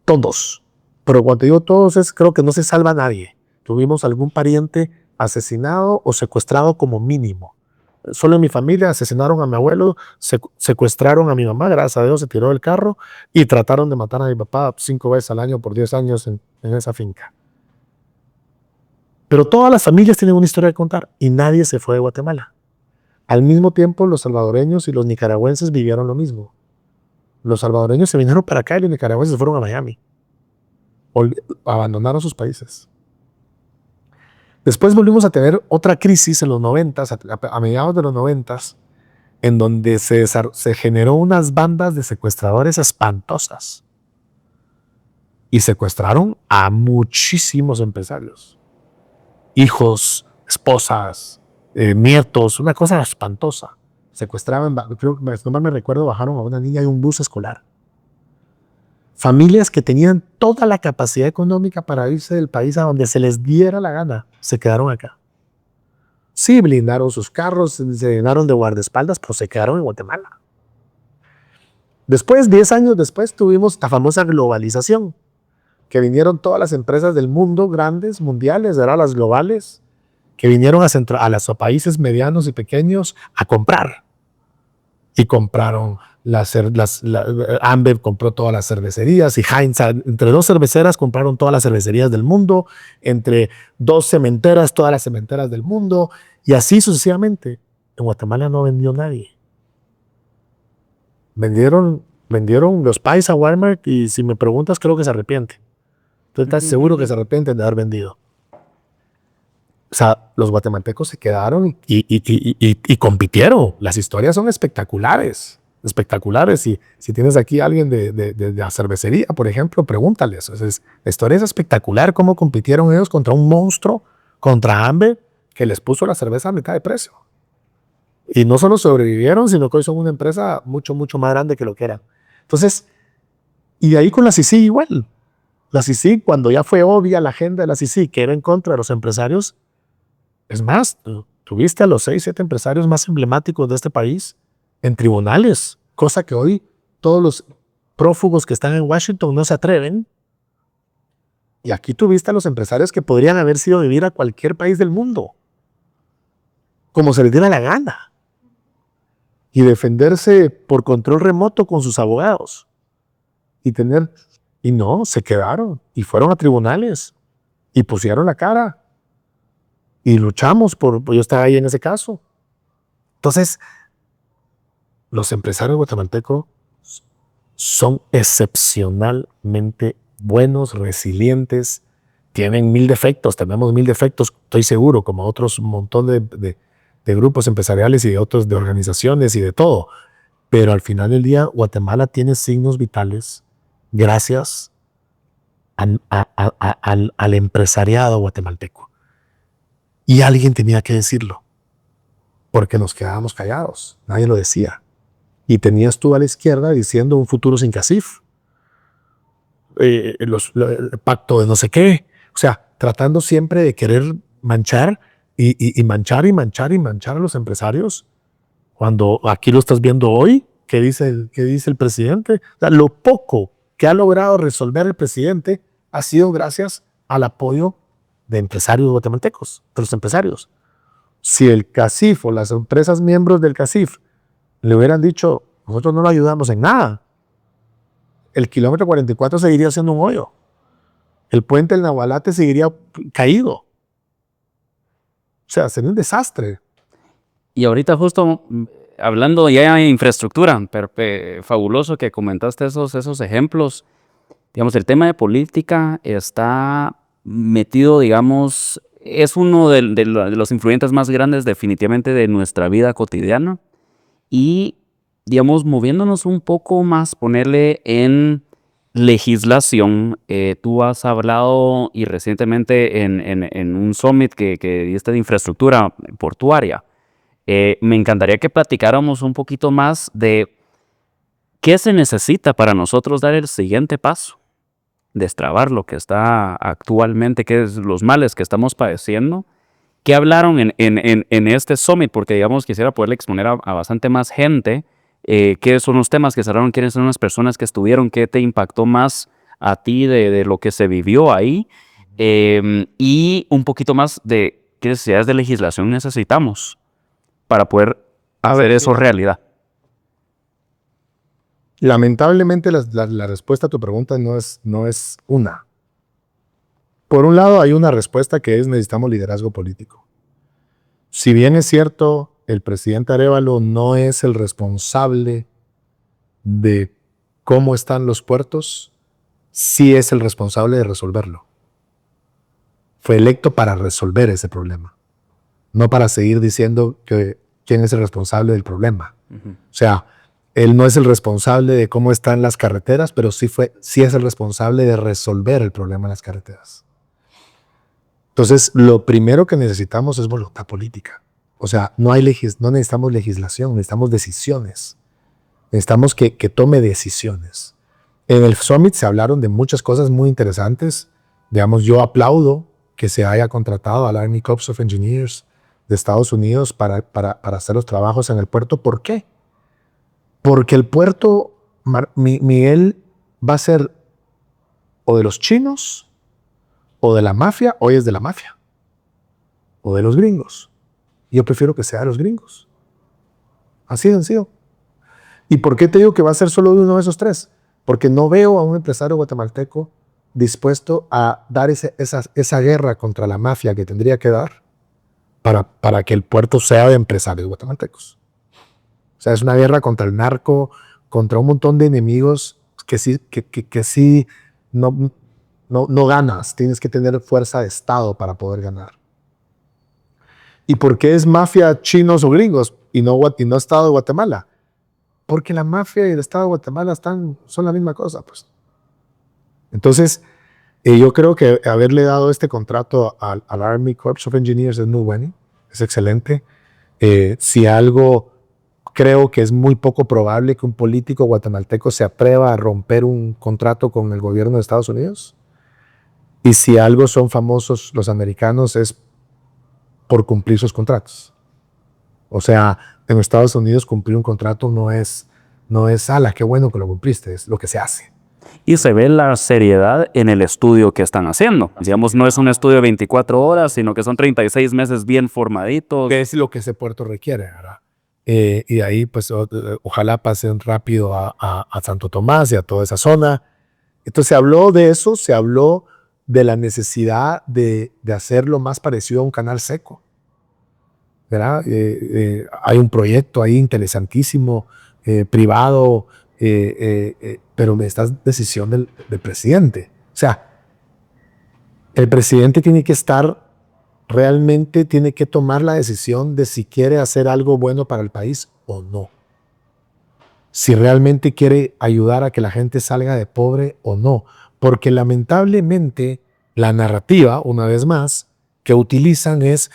Todos. Pero cuando digo todos, creo que no se salva nadie. Tuvimos algún pariente asesinado o secuestrado como mínimo. Solo en mi familia asesinaron a mi abuelo, secuestraron a mi mamá, gracias a Dios se tiró del carro, y trataron de matar a mi papá 5 veces al año por 10 años en esa finca. Pero todas las familias tienen una historia que contar y nadie se fue de Guatemala. Al mismo tiempo, los salvadoreños y los nicaragüenses vivieron lo mismo. Los salvadoreños se vinieron para acá y los nicaragüenses se fueron a Miami. Abandonaron sus países. Después volvimos a tener otra crisis en los 90s, a mediados de los 90s, en donde se generó unas bandas de secuestradores espantosas. Y secuestraron a muchísimos empresarios. Hijos, esposas, nietos, una cosa espantosa. Secuestraban, creo que no mal me recuerdo, bajaron a una niña y un bus escolar. Familias que tenían toda la capacidad económica para irse del país a donde se les diera la gana, se quedaron acá. Sí, blindaron sus carros, se llenaron de guardaespaldas, pero se quedaron en Guatemala. Después, 10 años después, tuvimos la famosa globalización, que vinieron todas las empresas del mundo, grandes, mundiales, eran las globales, que vinieron a los países medianos y pequeños a comprar. Y compraron Ambev compró todas las cervecerías y Heinz, entre 2 cerveceras compraron todas las cervecerías del mundo, entre 2 cementeras, todas las cementeras del mundo, y así sucesivamente. En Guatemala no vendió nadie. Vendieron los pies a Walmart y si me preguntas creo que se arrepiente. ¿Tú estás seguro que se arrepienten de haber vendido? O sea, los guatemaltecos se quedaron y compitieron. Las historias son espectaculares. Y si tienes aquí a alguien de la cervecería, por ejemplo, pregúntales. La historia es espectacular, cómo compitieron ellos contra un monstruo, contra Ambev, que les puso la cerveza a mitad de precio. Y no solo sobrevivieron, sino que hoy son una empresa mucho, mucho más grande que lo que eran. Entonces, y de ahí con la CICIG igual. La CICIG, cuando ya fue obvia la agenda de la CICIG, que era en contra de los empresarios, es más, tuviste a los 6, 7 empresarios más emblemáticos de este país en tribunales, cosa que hoy todos los prófugos que están en Washington no se atreven. Y aquí tuviste a los empresarios que podrían haber sido vivir a cualquier país del mundo, como se les diera la gana, y defenderse por control remoto con sus abogados. Y no, se quedaron y fueron a tribunales y pusieron la cara. Y luchamos yo estaba ahí en ese caso. Entonces, los empresarios guatemaltecos son excepcionalmente buenos, resilientes, tienen 1000 defectos, tenemos 1000 defectos, estoy seguro, como otros un montón de grupos empresariales y de otros de organizaciones y de todo. Pero al final del día, Guatemala tiene signos vitales gracias al empresariado guatemalteco. Y alguien tenía que decirlo, porque nos quedábamos callados, nadie lo decía. Y tenías tú a la izquierda diciendo un futuro sin CACIF. El pacto de no sé qué. O sea, tratando siempre de querer manchar y manchar y manchar y manchar a los empresarios. Cuando aquí lo estás viendo hoy, ¿qué dice el presidente? O sea, lo poco que ha logrado resolver el presidente ha sido gracias al apoyo de empresarios guatemaltecos, de los empresarios. Si el CACIF o las empresas miembros del CACIF le hubieran dicho, nosotros no lo ayudamos en nada, el kilómetro 44 seguiría siendo un hoyo. El puente del Nahualate seguiría caído. O sea, sería un desastre. Y ahorita justo hablando ya de infraestructura, fabuloso que comentaste esos ejemplos. Digamos, el tema de política está metido, digamos, es uno de los influyentes más grandes definitivamente de nuestra vida cotidiana. Y, digamos, moviéndonos un poco más, ponerle en legislación, tú has hablado y recientemente en un summit que diste de infraestructura portuaria. Me encantaría que platicáramos un poquito más de qué se necesita para nosotros dar el siguiente paso, destrabar lo que está actualmente, qué es los males que estamos padeciendo. ¿Qué hablaron en este summit? Porque, digamos, quisiera poderle exponer a bastante más gente qué son los temas que se hablaron, quiénes son las personas que estuvieron, qué te impactó más a ti de lo que se vivió ahí, y un poquito más de qué necesidades de legislación necesitamos para poder hacer eso realidad. Lamentablemente la respuesta a tu pregunta no es una. Por un lado hay una respuesta que es necesitamos liderazgo político. Si bien es cierto, el presidente Arévalo no es el responsable de cómo están los puertos, sí es el responsable de resolverlo. Fue electo para resolver ese problema, no para seguir diciendo quién es el responsable del problema. O sea, él no es el responsable de cómo están las carreteras, pero sí es el responsable de resolver el problema en las carreteras. Entonces, lo primero que necesitamos es voluntad política. O sea, no necesitamos legislación, necesitamos decisiones. Necesitamos que tome decisiones. En el Summit se hablaron de muchas cosas muy interesantes. Digamos, yo aplaudo que se haya contratado al Army Corps of Engineers de Estados Unidos para hacer los trabajos en el puerto. ¿Por qué? Porque el puerto, Miguel, va a ser o de los chinos, o de la mafia, hoy es de la mafia, o de los gringos. Yo prefiero que sea de los gringos. Así de sencillo. ¿Y por qué te digo que va a ser solo de uno de esos tres? Porque no veo a un empresario guatemalteco dispuesto a dar esa guerra contra la mafia que tendría que dar para que el puerto sea de empresarios guatemaltecos. O sea, es una guerra contra el narco, contra un montón de enemigos que sí no ganas. Tienes que tener fuerza de Estado para poder ganar. ¿Y por qué es mafia chinos o gringos y no Estado de Guatemala? Porque la mafia y el Estado de Guatemala son la misma cosa, pues. Entonces, yo creo que haberle dado este contrato al Army Corps of Engineers es muy bueno, es excelente. Si algo, creo que es muy poco probable que un político guatemalteco se atreva a romper un contrato con el gobierno de Estados Unidos. Y si algo son famosos los americanos es por cumplir sus contratos. O sea, en Estados Unidos cumplir un contrato no es ala, qué bueno que lo cumpliste, es lo que se hace. Y se ve la seriedad en el estudio que están haciendo. Digamos, no es un estudio de 24 horas, sino que son 36 meses bien formaditos. Que es lo que ese puerto requiere, ¿verdad? Y de ahí, pues, ojalá pasen rápido a Santo Tomás y a toda esa zona. Entonces se habló de eso, se habló de la necesidad de hacerlo más parecido a un canal seco, ¿verdad? Hay un proyecto ahí interesantísimo, privado, pero esta decisión del presidente. O sea, el presidente tiene que tiene que tomar la decisión de si quiere hacer algo bueno para el país o no. Si realmente quiere ayudar a que la gente salga de pobre o no. Porque lamentablemente la narrativa, una vez más, que utilizan es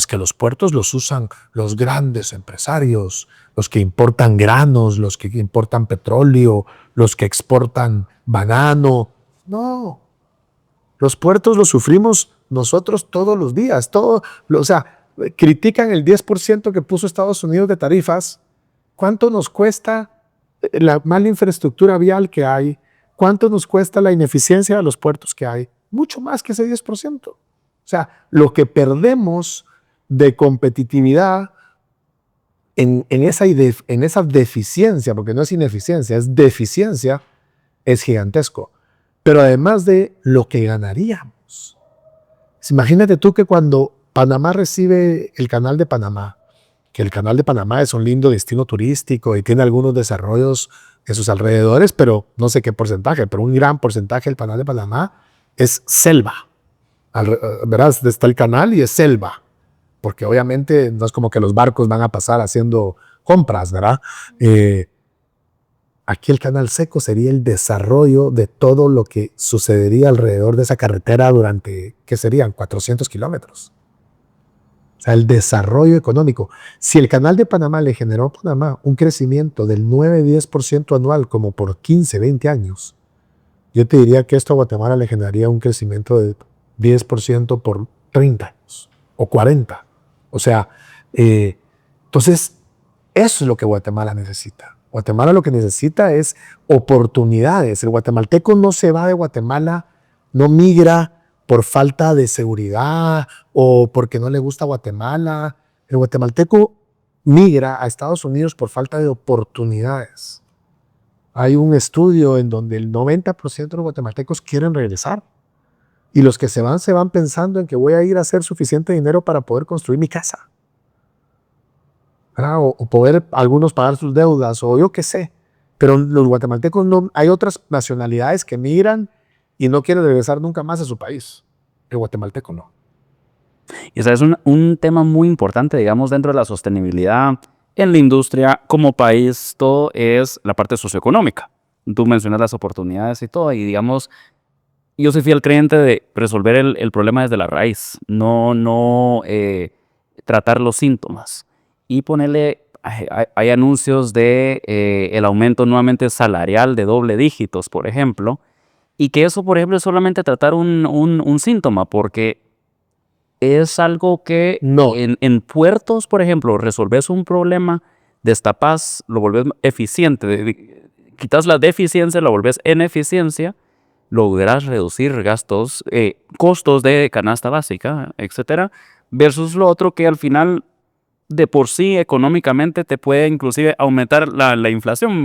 que los puertos los usan los grandes empresarios, los que importan granos, los que importan petróleo, los que exportan banano. No, los puertos los sufrimos nosotros todos los días. O sea, critican el 10% que puso Estados Unidos de tarifas. ¿Cuánto nos cuesta la mala infraestructura vial que hay? ¿Cuánto nos cuesta la ineficiencia de los puertos que hay? Mucho más que ese 10%. O sea, lo que perdemos de competitividad en esa deficiencia, porque no es ineficiencia, es deficiencia, es gigantesco. Pero además de lo que ganaríamos. Imagínate tú que cuando Panamá recibe el Canal de Panamá, que el Canal de Panamá es un lindo destino turístico y tiene algunos desarrollos en sus alrededores, pero no sé qué porcentaje, pero un gran porcentaje del Canal de Panamá es selva. ¿Verdad? Está el canal y es selva, porque obviamente no es como que los barcos van a pasar haciendo compras, ¿verdad? Aquí el canal seco sería el desarrollo de todo lo que sucedería alrededor de esa carretera durante, ¿qué serían? 400 kilómetros. O sea, el desarrollo económico. Si el canal de Panamá le generó a Panamá un crecimiento del 9-10% anual como por 15, 20 años, yo te diría que esto a Guatemala le generaría un crecimiento de 10% por 30 años o 40. O sea, entonces, eso es lo que Guatemala necesita. Guatemala lo que necesita es oportunidades. El guatemalteco no se va de Guatemala, no migra por falta de seguridad o porque no le gusta Guatemala. El guatemalteco migra a Estados Unidos por falta de oportunidades. Hay un estudio en donde el 90% de los guatemaltecos quieren regresar. Y los que se van pensando en que voy a ir a hacer suficiente dinero para poder construir mi casa. O poder algunos pagar sus deudas, o yo qué sé. Pero los guatemaltecos no, hay otras nacionalidades que migran y no quieren regresar nunca más a su país. El guatemalteco no. Y ese es un tema muy importante, digamos, dentro de la sostenibilidad en la industria como país. Todo es la parte socioeconómica. Tú mencionas las oportunidades y todo, y digamos, yo soy fiel creyente de resolver el problema desde la raíz, no tratar los síntomas. Y ponerle, hay anuncios de el aumento nuevamente salarial de doble dígitos, por ejemplo, y que eso, por ejemplo, es solamente tratar un síntoma, porque es algo que No. en puertos, por ejemplo, resolves un problema, destapas, lo volvés eficiente, quitas la deficiencia, lo volvés en eficiencia, lograrás reducir gastos, costos de canasta básica, etcétera, versus lo otro que al final de por sí económicamente te puede inclusive aumentar la inflación,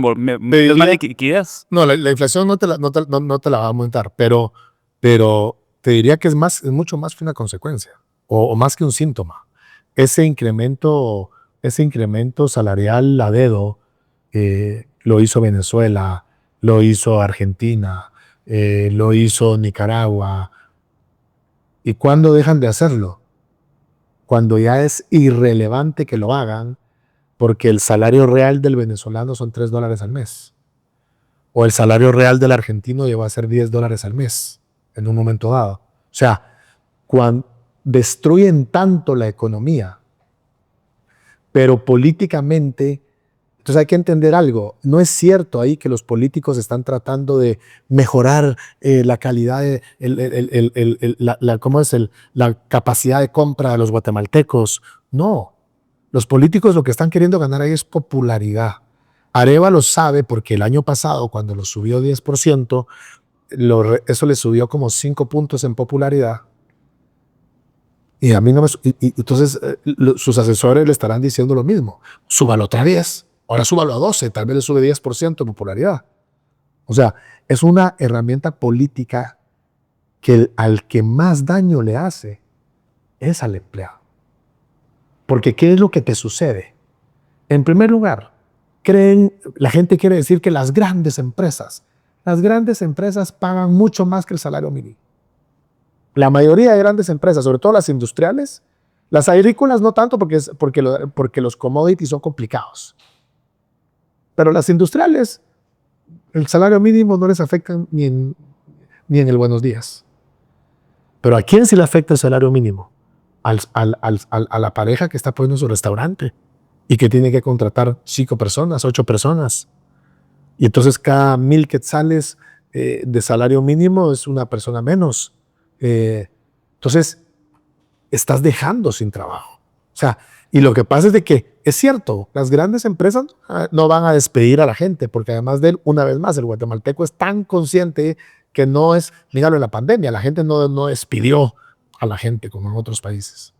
es más liquidez. No, la inflación no te la va a aumentar, pero te diría que es mucho más que una consecuencia o más que un síntoma. Ese incremento salarial a dedo lo hizo Venezuela, lo hizo Argentina, lo hizo Nicaragua. ¿Y cuándo dejan de hacerlo? Cuando ya es irrelevante que lo hagan, porque el salario real del venezolano son $3 al mes. O el salario real del argentino llegó a ser $10 al mes en un momento dado. O sea, cuando destruyen tanto la economía, pero políticamente, entonces hay que entender algo. No es cierto ahí que los políticos están tratando de mejorar la calidad, la capacidad de compra de los guatemaltecos. No. Los políticos lo que están queriendo ganar ahí es popularidad. Areva lo sabe porque el año pasado, cuando lo subió 10%, eso le subió como 5 puntos en popularidad. Y a mí no me... entonces sus asesores le estarán diciendo lo mismo. Súbalo otra vez. Ahora súbalo a 12, tal vez le sube 10% de popularidad. O sea, es una herramienta política que al que más daño le hace es al empleado. Porque ¿qué es lo que te sucede? En primer lugar, la gente quiere decir que las grandes empresas pagan mucho más que el salario mínimo. La mayoría de grandes empresas, sobre todo las industriales, las agrícolas no tanto porque los commodities son complicados. Pero las industriales, el salario mínimo no les afecta ni en el buenos días. Pero ¿a quién sí le afecta el salario mínimo? A la pareja que está poniendo su restaurante. y que tiene que contratar 5 personas, 8 personas. Y entonces cada 1,000 quetzales de salario mínimo es una persona menos. Entonces, estás dejando sin trabajo. O sea, y lo que pasa es de que es cierto, las grandes empresas no van a despedir a la gente, porque además de él, una vez más, el guatemalteco es tan consciente que no es, míralo en la pandemia, la gente no despidió a la gente como en otros países.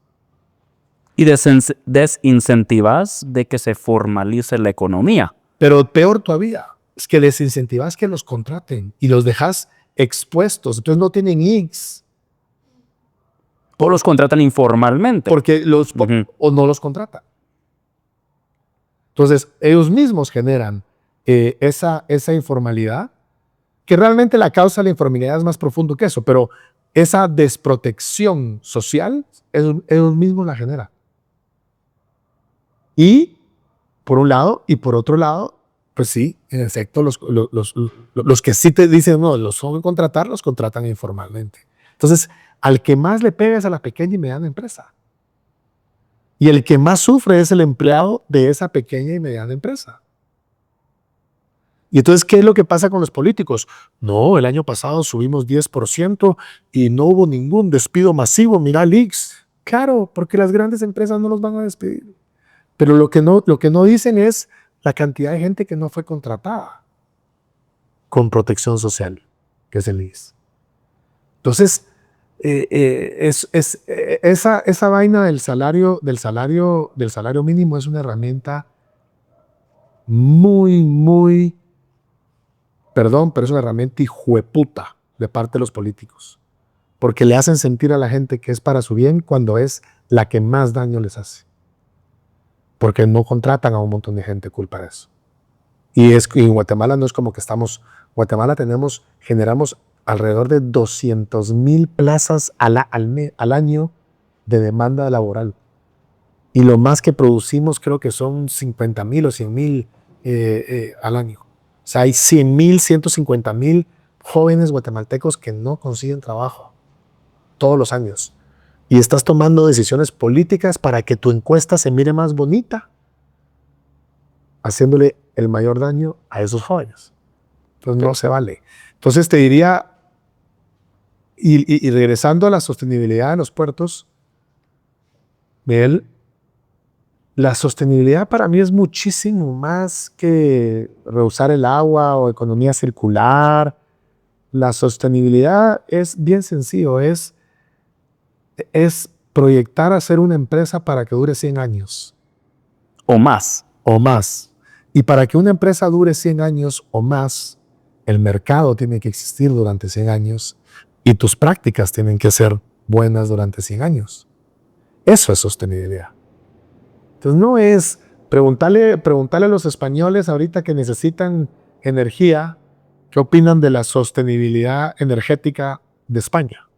Y desincentivas de que se formalice la economía. Pero peor todavía, es que desincentivas que los contraten y los dejas expuestos, entonces no tienen IX. O los contratan informalmente. Porque o no los contratan. Entonces, ellos mismos generan esa informalidad, que realmente la causa de la informalidad es más profundo que eso, pero esa desprotección social, ellos mismos la generan. Y, por un lado, y por otro lado, pues sí, en efecto, los que sí te dicen, no, los son contratar, los contratan informalmente. Entonces, al que más le pega es a la pequeña y mediana empresa. Y el que más sufre es el empleado de esa pequeña y mediana empresa. Y entonces, ¿qué es lo que pasa con los políticos? No, el año pasado subimos 10% y no hubo ningún despido masivo. Mira, Lix. Claro, porque las grandes empresas no los van a despedir. Pero lo que no dicen es la cantidad de gente que no fue contratada con protección social, que es el IS. Entonces, esa vaina del salario mínimo es una herramienta muy, perdón, pero es una herramienta hijueputa de parte de los políticos, porque le hacen sentir a la gente que es para su bien cuando es la que más daño les hace, porque no contratan a un montón de gente culpa de eso. Y en Guatemala no es como que Guatemala generamos alrededor de 200,000 plazas al año de demanda laboral. Y lo más que producimos creo que son 50,000 o 100,000 al año. O sea, hay 100,000, 150,000 jóvenes guatemaltecos que no consiguen trabajo todos los años. Y estás tomando decisiones políticas para que tu encuesta se mire más bonita, haciéndole el mayor daño a esos jóvenes. Entonces no se vale. Entonces te diría, y regresando a la sostenibilidad de los puertos, Miguel, la sostenibilidad para mí es muchísimo más que reusar el agua o economía circular. La sostenibilidad es bien sencillo, es proyectar a ser una empresa para que dure 100 años. O más. O más. Y para que una empresa dure 100 años o más, el mercado tiene que existir durante 100 años y tus prácticas tienen que ser buenas durante 100 años. Eso es sostenibilidad. Entonces no es preguntarle a los españoles ahorita que necesitan energía, ¿qué opinan de la sostenibilidad energética de España?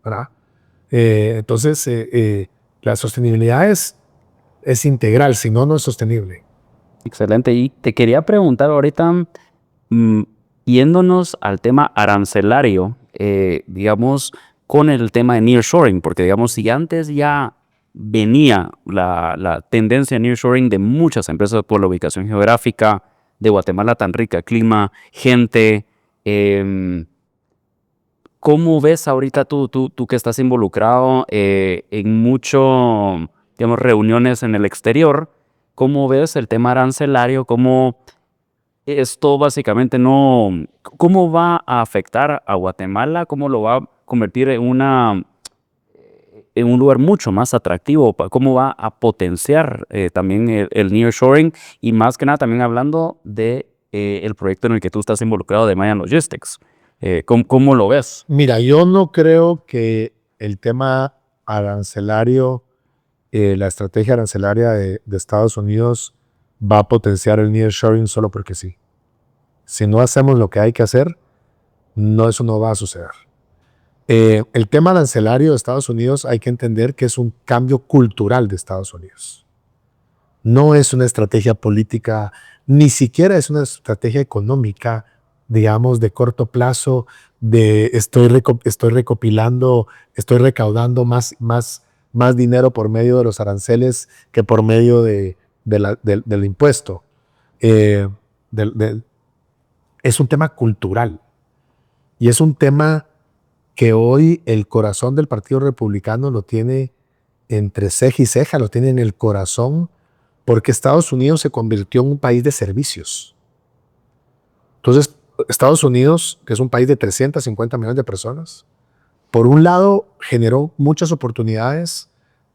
¿Verdad? Entonces, la sostenibilidad es integral, si no, no es sostenible. Excelente. Y te quería preguntar ahorita, yéndonos al tema arancelario, digamos, con el tema de nearshoring, porque digamos, si antes ya venía la tendencia nearshoring de muchas empresas por la ubicación geográfica de Guatemala tan rica, clima, gente, ¿cómo ves ahorita tú que estás involucrado en mucho, digamos, reuniones en el exterior? ¿Cómo ves el tema arancelario? ¿Cómo esto básicamente cómo va a afectar a Guatemala? ¿Cómo lo va a convertir en un lugar mucho más atractivo? ¿Cómo va a potenciar también el nearshoring? Y más que nada también hablando de el proyecto en el que tú estás involucrado de Mayan Logistics. ¿Cómo lo ves? Mira, yo no creo que el tema arancelario, la estrategia arancelaria de Estados Unidos va a potenciar el nearshoring solo porque sí. Si no hacemos lo que hay que hacer, eso no va a suceder. El tema arancelario de Estados Unidos hay que entender que es un cambio cultural de Estados Unidos. No es una estrategia política, ni siquiera es una estrategia económica, digamos, de corto plazo, de estoy recaudando más más dinero por medio de los aranceles que por medio del impuesto. Es un tema cultural y es un tema que hoy el corazón del Partido Republicano lo tiene entre ceja y ceja, lo tiene en el corazón, porque Estados Unidos se convirtió en un país de servicios. Entonces, Estados Unidos, que es un país de 350 millones de personas, por un lado generó muchas oportunidades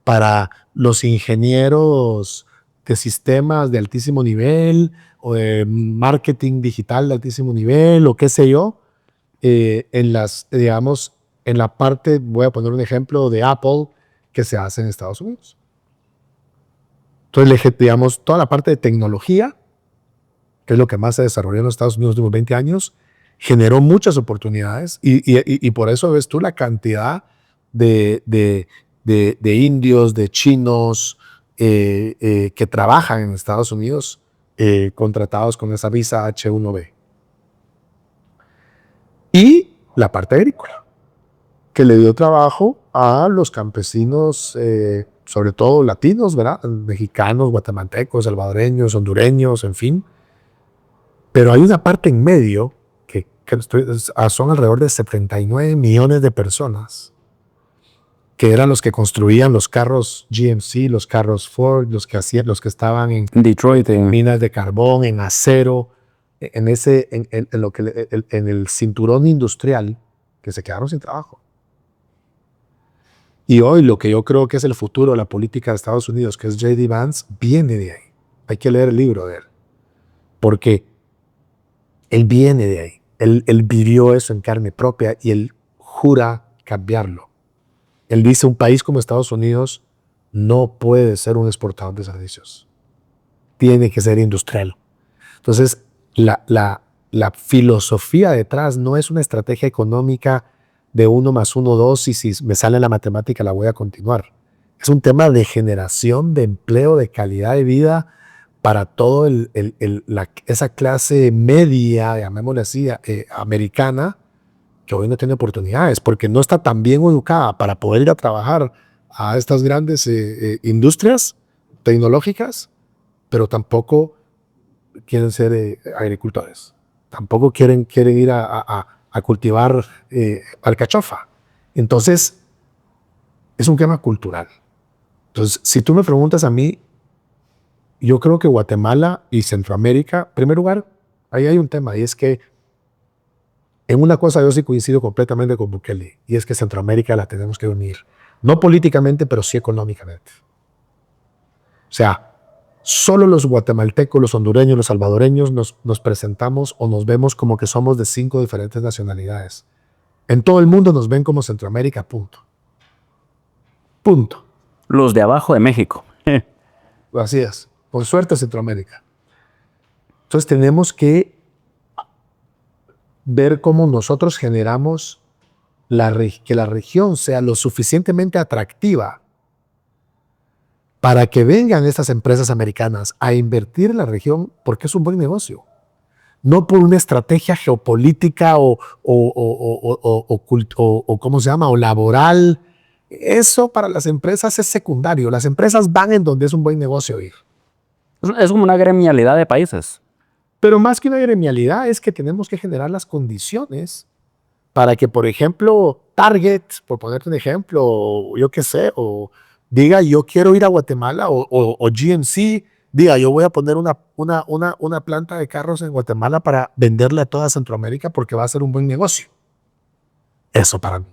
para los ingenieros de sistemas de altísimo nivel o de marketing digital de altísimo nivel o qué sé yo, en la parte, voy a poner un ejemplo de Apple que se hace en Estados Unidos. Entonces, digamos, toda la parte de tecnología, que es lo que más se desarrolló en los Estados Unidos en los últimos 20 años, generó muchas oportunidades y por eso ves tú la cantidad de indios, de chinos que trabajan en Estados Unidos contratados con esa visa H1B. Y la parte agrícola, que le dio trabajo a los campesinos, sobre todo latinos, ¿verdad? Mexicanos, guatemaltecos, salvadoreños, hondureños, en fin. Pero hay una parte en medio que son alrededor de 79 millones de personas que eran los que construían los carros GMC, los carros Ford, los que estaban en Detroit, minas de carbón, en acero, en el cinturón industrial, que se quedaron sin trabajo. Y hoy lo que yo creo que es el futuro de la política de Estados Unidos, que es J.D. Vance, viene de ahí. Hay que leer el libro de él, porque él viene de ahí. Él vivió eso en carne propia y él jura cambiarlo. Él dice, un país como Estados Unidos no puede ser un exportador de servicios. Tiene que ser industrial. Entonces, la filosofía detrás no es una estrategia económica de 1 más 1, 2, y si me sale la matemática la voy a continuar. Es un tema de generación de empleo, de calidad de vida para todo esa clase media, llamémosle así, americana, que hoy no tiene oportunidades porque no está tan bien educada para poder ir a trabajar a estas grandes industrias tecnológicas, pero tampoco quieren ser agricultores, tampoco quieren ir a cultivar alcachofa. Entonces, es un tema cultural. Entonces, si tú me preguntas a mí, yo creo que Guatemala y Centroamérica, en primer lugar, ahí hay un tema, y es que en una cosa yo sí coincido completamente con Bukele, y es que Centroamérica la tenemos que unir. No políticamente, pero sí económicamente. O sea, solo los guatemaltecos, los hondureños, los salvadoreños nos presentamos o nos vemos como que somos de 5 diferentes nacionalidades. En todo el mundo nos ven como Centroamérica, punto. Punto. Los de abajo de México. Así es. Por suerte, Centroamérica. Entonces tenemos que ver cómo nosotros generamos que la región sea lo suficientemente atractiva para que vengan estas empresas americanas a invertir en la región, porque es un buen negocio. No por una estrategia geopolítica o ¿cómo se llama? O laboral. Eso para las empresas es secundario. Las empresas van en donde es un buen negocio ir. Es como una gremialidad de países. Pero más que una gremialidad es que tenemos que generar las condiciones para que, por ejemplo, Target, por ponerte un ejemplo, o yo qué sé, o diga yo quiero ir a Guatemala, o GMC diga yo voy a poner una planta de carros en Guatemala para venderle a toda Centroamérica porque va a ser un buen negocio. Eso para mí.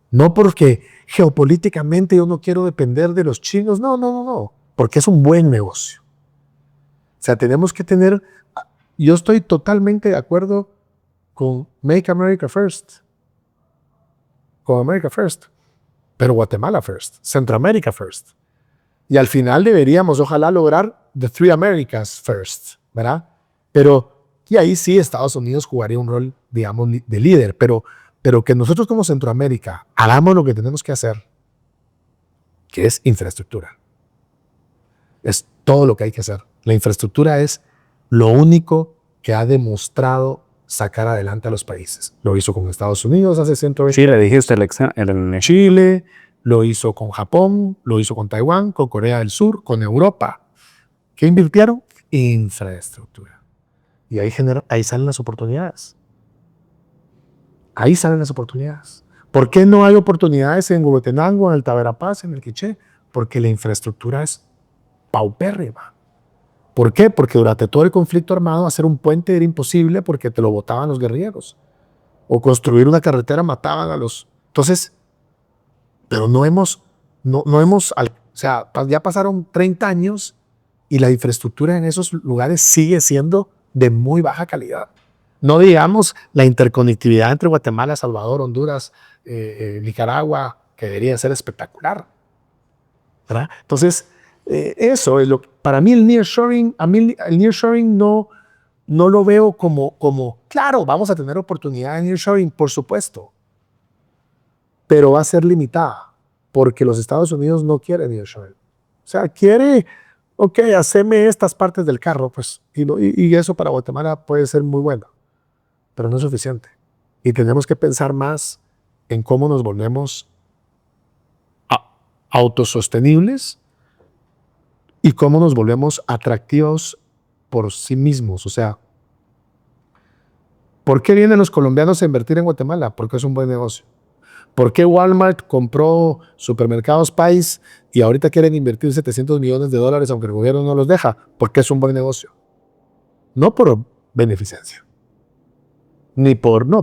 No porque geopolíticamente yo no quiero depender de los chinos, no, porque es un buen negocio. O sea, tenemos que tener... Yo estoy totalmente de acuerdo con Make America First. Con America First. Pero Guatemala First. Centroamérica First. Y al final deberíamos, ojalá, lograr The Three Americas First, ¿verdad? Pero, y ahí sí Estados Unidos jugaría un rol, digamos, de líder. Pero que nosotros como Centroamérica hagamos lo que tenemos que hacer, que es infraestructura. Es todo lo que hay que hacer. La infraestructura es lo único que ha demostrado sacar adelante a los países. Lo hizo con Estados Unidos hace 120 Chile, dijiste Chile, lo hizo con Japón, lo hizo con Taiwán, con Corea del Sur, con Europa. ¿Qué invirtieron? Infraestructura. Y ahí salen las oportunidades. Ahí salen las oportunidades. ¿Por qué no hay oportunidades en Huehuetenango, en el Taberapaz, en el Quiché? Porque la infraestructura es paupérrima. ¿Por qué? Porque durante todo el conflicto armado hacer un puente era imposible porque te lo botaban los guerrilleros. O construir una carretera mataban a los... Entonces, pero o sea, ya pasaron 30 años y la infraestructura en esos lugares sigue siendo de muy baja calidad. No digamos la interconectividad entre Guatemala, Salvador, Honduras, Nicaragua, que debería ser espectacular, ¿verdad? Entonces, eso es para mí el nearshoring. A mí el nearshoring no lo veo como, claro, vamos a tener oportunidad de nearshoring, por supuesto, pero va a ser limitada porque los Estados Unidos no quieren nearshoring. O sea, quiere, ok, haceme estas partes del carro, pues, y eso para Guatemala puede ser muy bueno, pero no es suficiente. Y tenemos que pensar más en cómo nos volvemos autosostenibles y cómo nos volvemos atractivos por sí mismos. O sea, ¿por qué vienen los colombianos a invertir en Guatemala? Porque es un buen negocio. ¿Por qué Walmart compró Supermercados País y ahorita quieren invertir $700 millones aunque el gobierno no los deja? Porque es un buen negocio. No por beneficencia.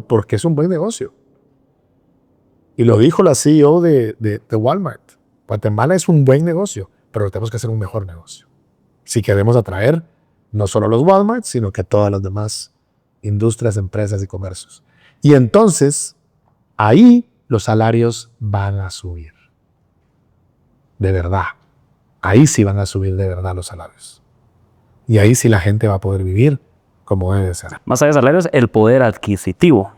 Porque es un buen negocio. Y lo dijo la CEO de Walmart. Guatemala es un buen negocio, pero tenemos que hacer un mejor negocio. Si queremos atraer no solo a los Walmart, sino que a todas las demás industrias, empresas y comercios. Y entonces, ahí los salarios van a subir. De verdad. Ahí sí van a subir de verdad los salarios. Y ahí sí la gente va a poder vivir como debe ser. Más allá de salarios, el poder adquisitivo.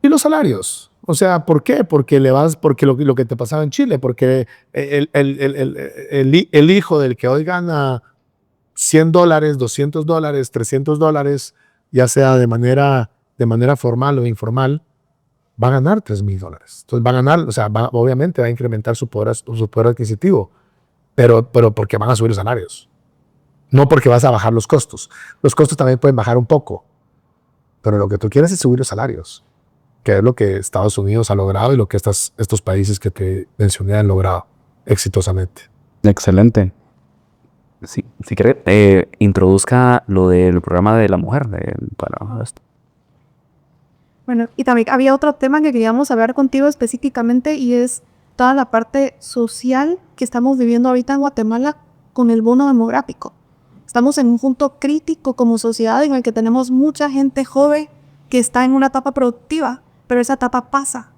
Y los salarios. O sea, ¿por qué? Porque lo que te pasaba en Chile, porque el hijo del que hoy gana $100, $200, $300, ya sea de manera formal o informal, va a ganar $3,000. Entonces va a ganar, o sea, obviamente va a incrementar su poder adquisitivo, pero porque van a subir los salarios. No porque vas a bajar los costos. Los costos también pueden bajar un poco, pero lo que tú quieres es subir los salarios, que es lo que Estados Unidos ha logrado y lo que estos países que te mencioné han logrado exitosamente. Excelente. Sí, si quiere, introduzca lo del programa de la mujer para esto. Bueno, y también había otro tema que queríamos hablar contigo específicamente y es toda la parte social que estamos viviendo ahorita en Guatemala con el bono demográfico. Estamos en un punto crítico como sociedad en el que tenemos mucha gente joven que está en una etapa productiva, pero esa etapa pasa.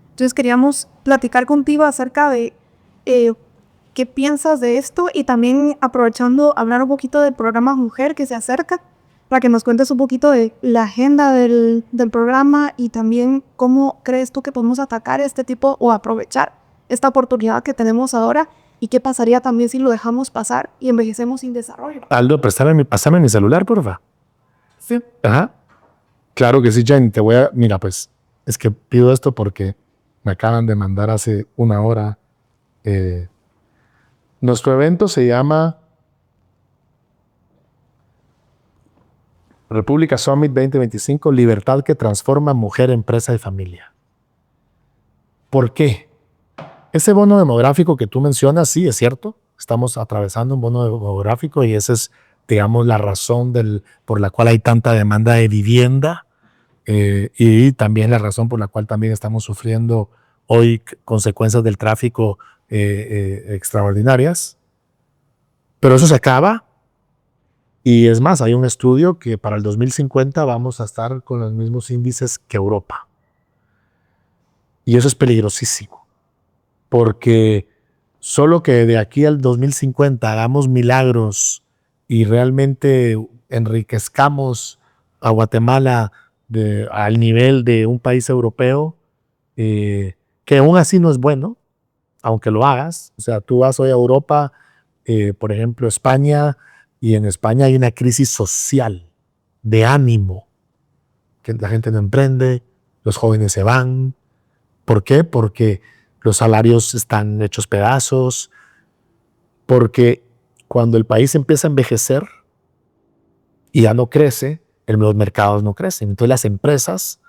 Entonces queríamos platicar contigo acerca de qué piensas de esto y también aprovechando hablar un poquito del programa Mujer que se acerca, para que nos cuentes un poquito de la agenda del programa y también cómo crees tú que podemos atacar este tipo o aprovechar esta oportunidad que tenemos ahora y qué pasaría también si lo dejamos pasar y envejecemos sin desarrollo. Aldo, pásame mi celular, porfa. Sí. Ajá. Claro que sí, Jenny. Mira, pues, es que pido esto porque me acaban de mandar hace una hora. Nuestro evento se llama República Summit 2025, Libertad que transforma mujer, empresa y familia. ¿Por qué? Ese bono demográfico que tú mencionas, sí, es cierto. Estamos atravesando un bono demográfico y esa es, digamos, la razón por la cual hay tanta demanda de vivienda y también la razón por la cual también estamos sufriendo hoy consecuencias del tráfico extraordinarias. Pero eso se acaba. Y es más, hay un estudio que para el 2050 vamos a estar con los mismos índices que Europa. Y eso es peligrosísimo, porque solo que de aquí al 2050 hagamos milagros y realmente enriquezcamos a Guatemala al nivel de un país europeo, que aún así no es bueno, aunque lo hagas. O sea, tú vas hoy a Europa, por ejemplo, España, y en España hay una crisis social, de ánimo, que la gente no emprende, los jóvenes se van. ¿Por qué? Porque los salarios están hechos pedazos, porque cuando el país empieza a envejecer y ya no crece, los mercados no crecen. Entonces las empresas,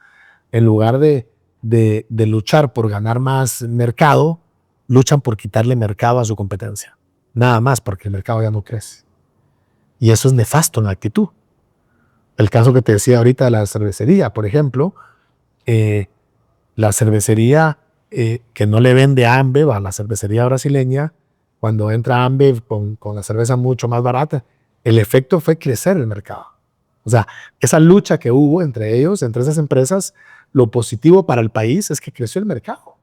en lugar de luchar por ganar más mercado, luchan por quitarle mercado a su competencia. Nada más porque el mercado ya no crece. Y eso es nefasto en la actitud. El caso que te decía ahorita de la cervecería, por ejemplo, la cervecería que no le vende a Ambev, a la cervecería brasileña, cuando entra Ambev con la cerveza mucho más barata, el efecto fue crecer el mercado. O sea, esa lucha que hubo entre ellos, entre esas empresas, lo positivo para el país es que creció el mercado.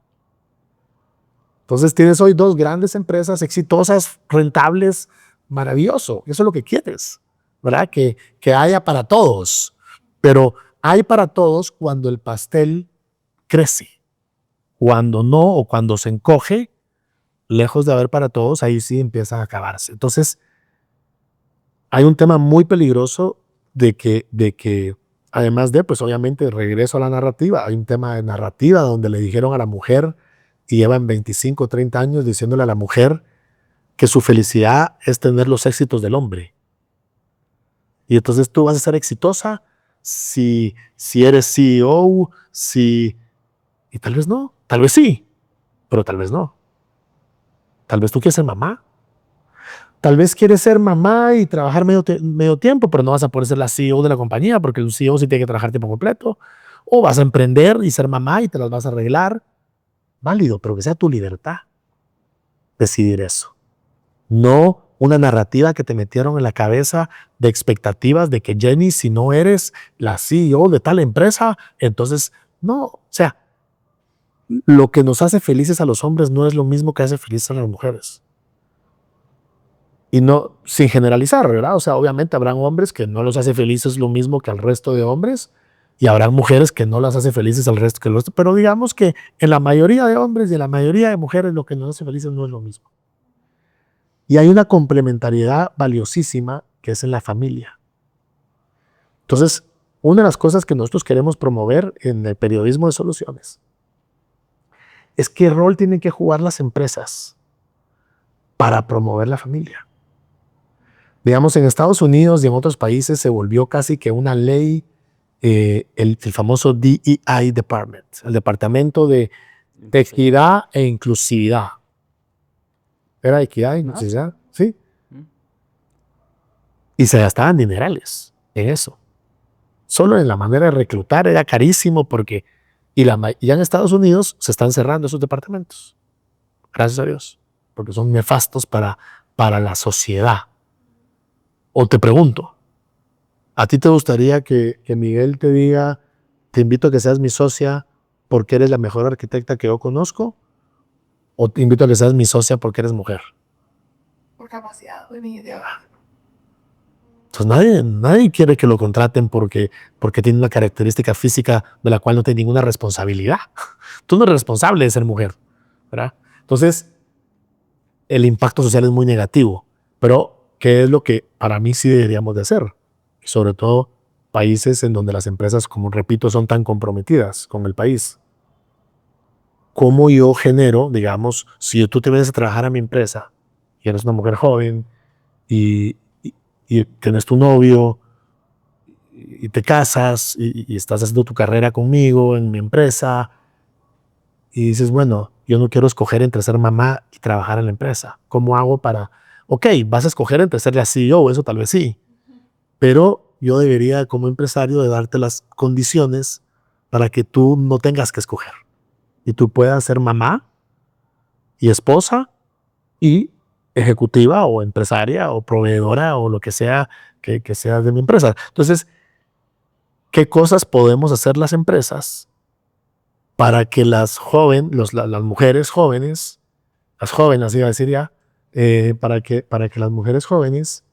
Entonces tienes hoy dos grandes empresas exitosas, rentables, maravilloso. Eso es lo que quieres, ¿verdad? Que haya para todos. Pero hay para todos cuando el pastel crece. Cuando no, o cuando se encoge, lejos de haber para todos, ahí sí empieza a acabarse. Entonces, hay un tema muy peligroso de que además de, pues obviamente, regreso a la narrativa, hay un tema de narrativa donde le dijeron a la mujer, y llevan 25 o 30 años diciéndole a la mujer que su felicidad es tener los éxitos del hombre. Y entonces tú vas a ser exitosa si eres CEO, y tal vez no, tal vez sí, pero tal vez no. Tal vez tú quieres ser mamá. Tal vez quieres ser mamá y trabajar medio tiempo, pero no vas a poder ser la CEO de la compañía porque un CEO sí tiene que trabajar tiempo completo. O vas a emprender y ser mamá y te las vas a arreglar. Válido, pero que sea tu libertad decidir eso. No una narrativa que te metieron en la cabeza de expectativas de que Jenny, si no eres la CEO de tal empresa, entonces no. O sea, lo que nos hace felices a los hombres no es lo mismo que hace felices a las mujeres. Y no, sin generalizar, ¿verdad? O sea, obviamente habrán hombres que no los hace felices lo mismo que al resto de hombres, y habrán mujeres que no las hace felices al resto que el resto, pero digamos que en la mayoría de hombres y en la mayoría de mujeres lo que nos hace felices no es lo mismo. Y hay una complementariedad valiosísima que es en la familia. Entonces, una de las cosas que nosotros queremos promover en el periodismo de soluciones es qué rol tienen que jugar las empresas para promover la familia. Digamos, en Estados Unidos y en otros países se volvió casi que una ley, el famoso DEI Department, el Departamento de Equidad e Inclusividad. ¿Era equidad e inclusividad? Sí. Y se gastaban dinerales en eso. Solo en la manera de reclutar era carísimo porque... Y ya en Estados Unidos se están cerrando esos departamentos. Gracias a Dios. Porque son nefastos para la sociedad. O te pregunto, ¿a ti te gustaría que Miguel te diga, te invito a que seas mi socia porque eres la mejor arquitecta que yo conozco? ¿O te invito a que seas mi socia porque eres mujer? Por capacidad, de mi idea. Entonces nadie quiere que lo contraten porque tiene una característica física de la cual no tiene ninguna responsabilidad. Tú no eres responsable de ser mujer, ¿verdad? Entonces, el impacto social es muy negativo. Pero, ¿qué es lo que para mí sí deberíamos de hacer? Sobre todo países en donde las empresas, como repito, son tan comprometidas con el país. ¿Cómo yo genero, digamos, si tú te vienes a trabajar a mi empresa y eres una mujer joven y tienes tu novio y te casas y estás haciendo tu carrera conmigo en mi empresa y dices, bueno, yo no quiero escoger entre ser mamá y trabajar en la empresa. ¿Cómo hago para...? Ok, vas a escoger entre ser la CEO, eso tal vez sí, pero yo debería como empresario de darte las condiciones para que tú no tengas que escoger y tú puedas ser mamá y esposa y ejecutiva o empresaria o proveedora o lo que sea que sea de mi empresa. Entonces, ¿qué cosas podemos hacer las empresas para que las mujeres jóvenes, las jóvenes iba a decir ya, para que las mujeres jóvenes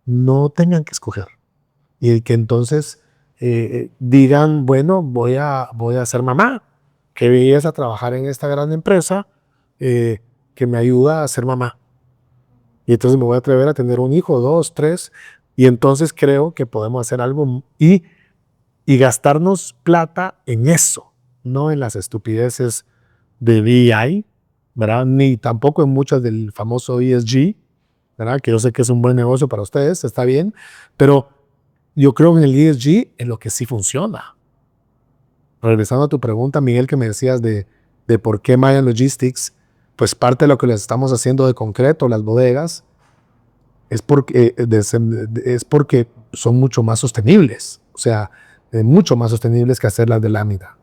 no tengan que escoger y que entonces digan, bueno, voy a ser mamá, qué belleza trabajar en esta gran empresa que me ayuda a ser mamá. Y entonces me voy a atrever a tener un hijo, 2, 3, y entonces creo que podemos hacer algo y gastarnos plata en eso, no en las estupideces de DEI, ¿verdad? Ni tampoco en muchas del famoso ESG, ¿verdad? Que yo sé que es un buen negocio para ustedes, está bien, pero yo creo en el ESG en lo que sí funciona. Regresando a tu pregunta, Miguel, que me decías de por qué Mayan Logistics, pues parte de lo que les estamos haciendo de concreto, las bodegas, es porque son mucho más sostenibles, o sea, mucho más sostenibles que hacer las de lámina.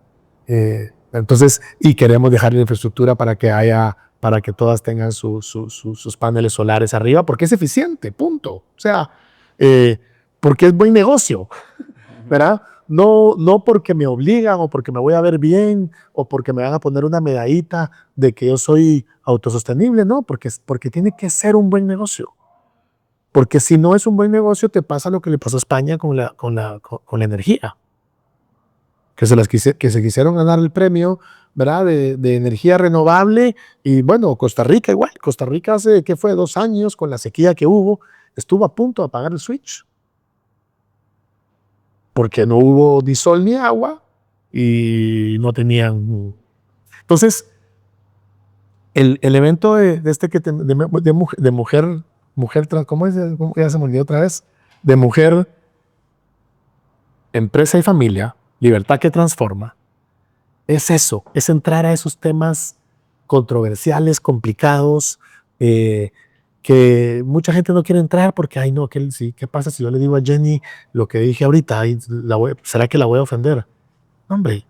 Entonces, y queremos dejar la infraestructura para que todas tengan sus paneles solares arriba, porque es eficiente, punto. O sea, porque es buen negocio, ¿verdad? No porque me obligan o porque me voy a ver bien o porque me van a poner una medallita de que yo soy autosostenible, no, porque tiene que ser un buen negocio. Porque si no es un buen negocio, te pasa lo que le pasó a España con la energía. Que se quisieron ganar el premio, ¿verdad? De energía renovable. Y bueno, Costa Rica igual. Costa Rica hace, ¿qué fue? 2 años con la sequía que hubo, estuvo a punto de apagar el switch. Porque no hubo ni sol ni agua y no tenían. Entonces, el evento de mujer, ¿cómo es? Ya se me olvidó otra vez. De mujer, empresa y familia, libertad que transforma, es eso, es entrar a esos temas controversiales, complicados, que mucha gente no quiere entrar porque, ay no, sí, ¿qué pasa si yo le digo a Jenny lo que dije ahorita? Ay, ¿será que la voy a ofender? Hombre,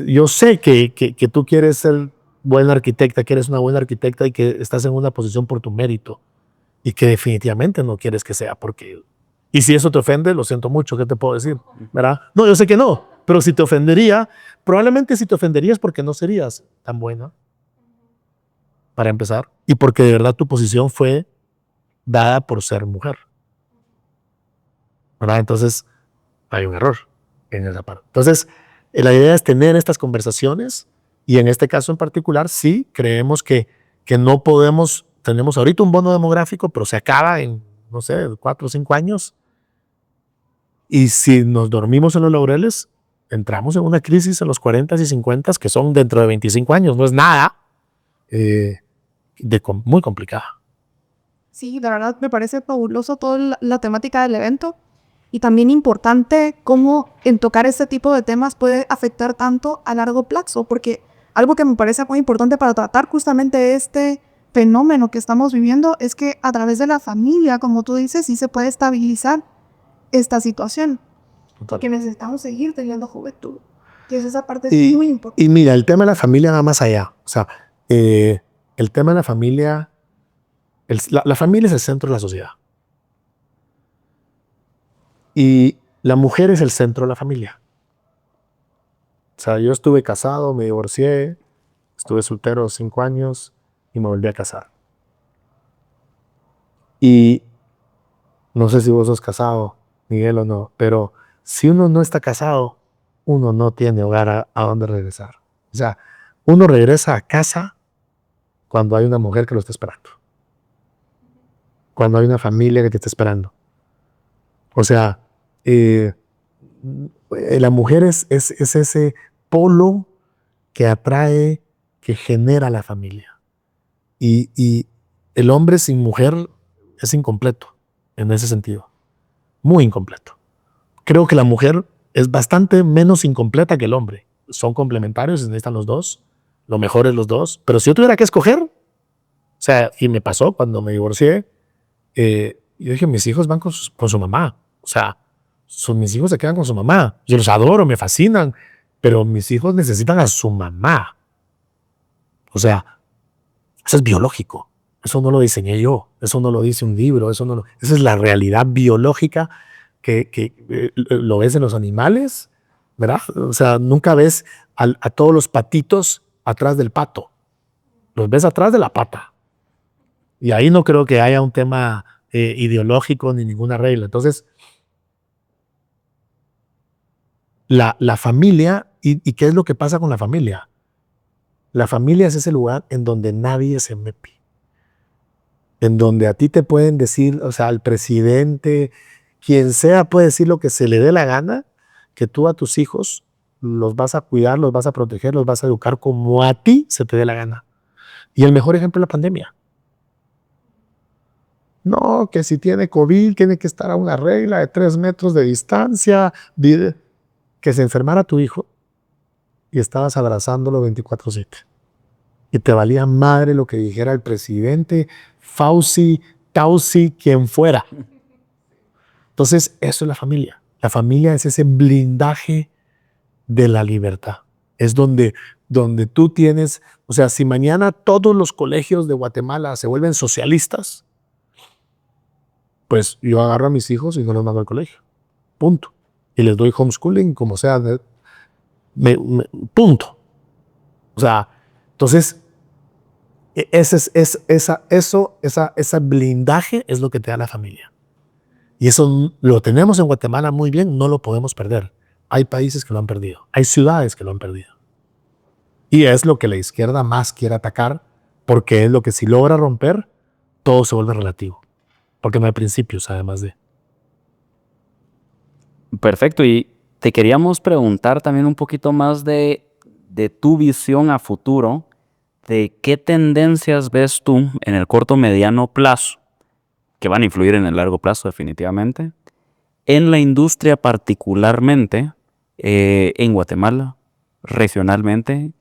yo sé que tú quieres ser buena arquitecta, que eres una buena arquitecta y que estás en una posición por tu mérito y que definitivamente no quieres que sea porque... Y si eso te ofende, lo siento mucho, ¿qué te puedo decir? ¿Verdad? No, yo sé que no, pero si te ofendería, probablemente si te ofenderías porque no serías tan buena, para empezar, y porque de verdad tu posición fue dada por ser mujer. ¿Verdad? Entonces, hay un error en esa parte. Entonces, la idea es tener estas conversaciones y en este caso en particular, sí, creemos que no podemos, tenemos ahorita un bono demográfico, pero se acaba en, no sé, 4 o 5 años. Y si nos dormimos en los laureles, entramos en una crisis en los 40 y 50 que son dentro de 25 años. No es nada muy complicada. Sí, la verdad me parece fabuloso toda la temática del evento y también importante cómo en tocar este tipo de temas puede afectar tanto a largo plazo, porque algo que me parece muy importante para tratar justamente este fenómeno que estamos viviendo es que a través de la familia, como tú dices, sí se puede estabilizar esta situación. Total. Porque necesitamos seguir teniendo juventud. Que es esa parte muy importante. Y mira, el tema de la familia va más allá. O sea, el tema de la familia, la familia es el centro de la sociedad. Y la mujer es el centro de la familia. O sea, yo estuve casado, me divorcié, estuve soltero 5 años y me volví a casar. Y no sé si vos sos casado, Miguel, o no, pero si uno no está casado, uno no tiene hogar a dónde regresar. O sea, uno regresa a casa cuando hay una mujer que lo está esperando. Cuando hay una familia que te está esperando. O sea, la mujer es ese polo que atrae, que genera la familia. Y el hombre sin mujer es incompleto en ese sentido. Muy incompleto. Creo que la mujer es bastante menos incompleta que el hombre. Son complementarios, se necesitan los dos. Lo mejor es los dos. Pero si yo tuviera que escoger, o sea, y me pasó cuando me divorcié, yo dije, mis hijos van con su mamá. O sea, mis hijos se quedan con su mamá. Yo los adoro, me fascinan, pero mis hijos necesitan a su mamá. O sea, eso es biológico. Eso no lo diseñé yo. Eso no lo dice un libro. Esa es la realidad biológica que lo ves en los animales, ¿verdad? O sea, nunca ves a todos los patitos atrás del pato. Los ves atrás de la pata. Y ahí no creo que haya un tema ideológico ni ninguna regla. Entonces, la familia, ¿y qué es lo que pasa con la familia? La familia es ese lugar en donde nadie se mete. En donde a ti te pueden decir, o sea, al presidente, quien sea puede decir lo que se le dé la gana, que tú a tus hijos los vas a cuidar, los vas a proteger, los vas a educar como a ti se te dé la gana. Y el mejor ejemplo es la pandemia. No, que si tiene COVID, tiene que estar a una regla de 3 metros de distancia. Que se enfermara tu hijo y estabas abrazándolo 24/7. Y te valía madre lo que dijera el presidente, Fauci, Tauci, quien fuera. Entonces, eso es la familia. La familia es ese blindaje de la libertad. Es donde tú tienes, o sea, si mañana todos los colegios de Guatemala se vuelven socialistas, pues yo agarro a mis hijos y no los mando al colegio. Punto. Y les doy homeschooling, como sea. Punto. O sea, entonces, ese blindaje es lo que te da la familia. Y eso lo tenemos en Guatemala muy bien, no lo podemos perder. Hay países que lo han perdido, hay ciudades que lo han perdido. Y es lo que la izquierda más quiere atacar, porque es lo que si logra romper, todo se vuelve relativo. Porque no hay principios, además de. Perfecto, y te queríamos preguntar también un poquito más de tu visión a futuro, de qué tendencias ves tú en el corto mediano plazo, que van a influir en el largo plazo definitivamente, en la industria particularmente, en Guatemala, regionalmente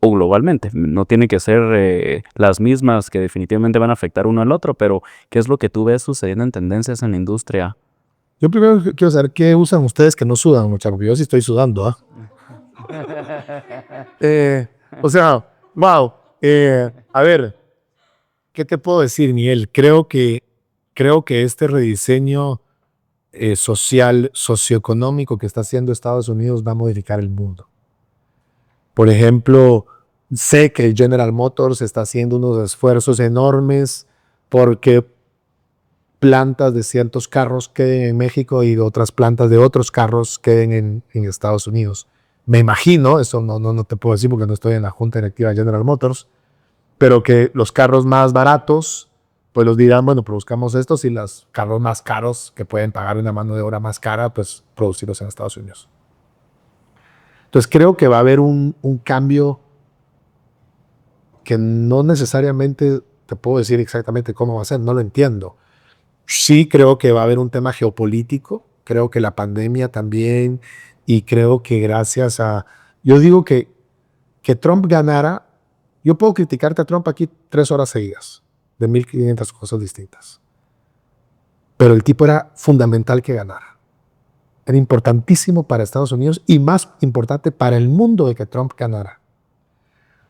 o globalmente. No tienen que ser las mismas que definitivamente van a afectar uno al otro, pero ¿qué es lo que tú ves sucediendo en tendencias en la industria? Yo primero quiero saber qué usan ustedes que no sudan, muchachos. Yo sí estoy sudando, ¿ah? O sea, wow. A ver, ¿qué te puedo decir, Miguel? Creo que este rediseño social, socioeconómico que está haciendo Estados Unidos va a modificar el mundo. Por ejemplo, sé que General Motors está haciendo unos esfuerzos enormes porque plantas de ciertos carros queden en México y otras plantas de otros carros queden en Estados Unidos. Me imagino, eso no te puedo decir porque no estoy en la junta directiva de General Motors, pero que los carros más baratos, pues los dirán, bueno, produzcamos estos, y los carros más caros que pueden pagar una mano de obra más cara, pues producirlos en Estados Unidos. Entonces creo que va a haber un cambio que no necesariamente te puedo decir exactamente cómo va a ser, no lo entiendo. Sí creo que va a haber un tema geopolítico, creo que la pandemia también, y creo que gracias a... Yo digo que Trump ganara, yo puedo criticarte a Trump aquí 3 horas seguidas, de 1500 cosas distintas. Pero el tipo era fundamental que ganara. Era importantísimo para Estados Unidos y más importante para el mundo de que Trump ganara.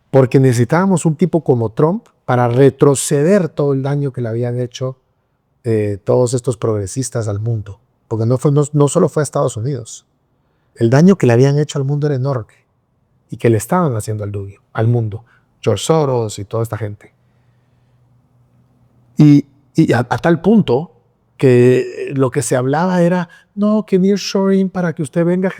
Porque necesitábamos un tipo como Trump para retroceder todo el daño que le habían hecho todos estos progresistas al mundo. Porque no solo fue a Estados Unidos. El daño que le habían hecho al mundo era enorme. Y que le estaban haciendo al mundo. George Soros y toda esta gente. Y a tal punto que lo que se hablaba era, no, que nearshoring para que usted venga.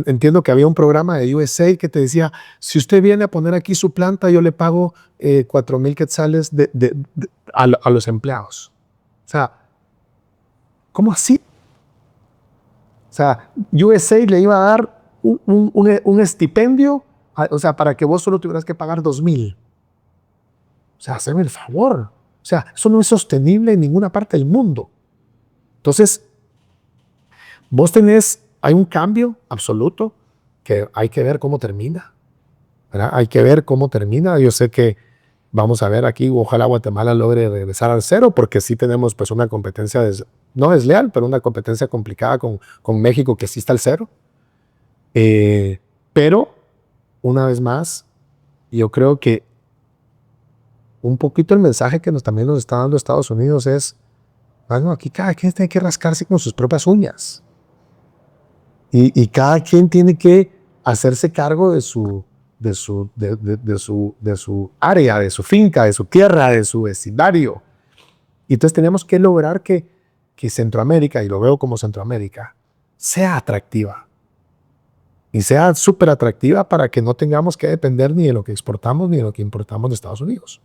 Entiendo que había un programa de USAID que te decía, si usted viene a poner aquí su planta, yo le pago 4,000 quetzales a los empleados. O sea, ¿cómo así? O sea, USAID le iba a dar un estipendio, o sea, para que vos solo tuvieras que pagar 2,000. O sea, hazme el favor. O sea, eso no es sostenible en ninguna parte del mundo. Entonces, hay un cambio absoluto que hay que ver cómo termina, ¿verdad? Hay que ver cómo termina. Yo sé que vamos a ver aquí, ojalá Guatemala logre regresar al cero, porque sí tenemos pues una competencia, no desleal, pero una competencia complicada con México, que sí está al cero. Pero, una vez más, yo creo que un poquito el mensaje que también nos está dando Estados Unidos es, bueno, aquí cada quien tiene que rascarse con sus propias uñas. Y cada quien tiene que hacerse cargo de su área, de su finca, de su tierra, de su vecindario. Y entonces tenemos que lograr que Centroamérica, y lo veo como Centroamérica, sea atractiva. Y sea súper atractiva para que no tengamos que depender ni de lo que exportamos ni de lo que importamos de Estados Unidos.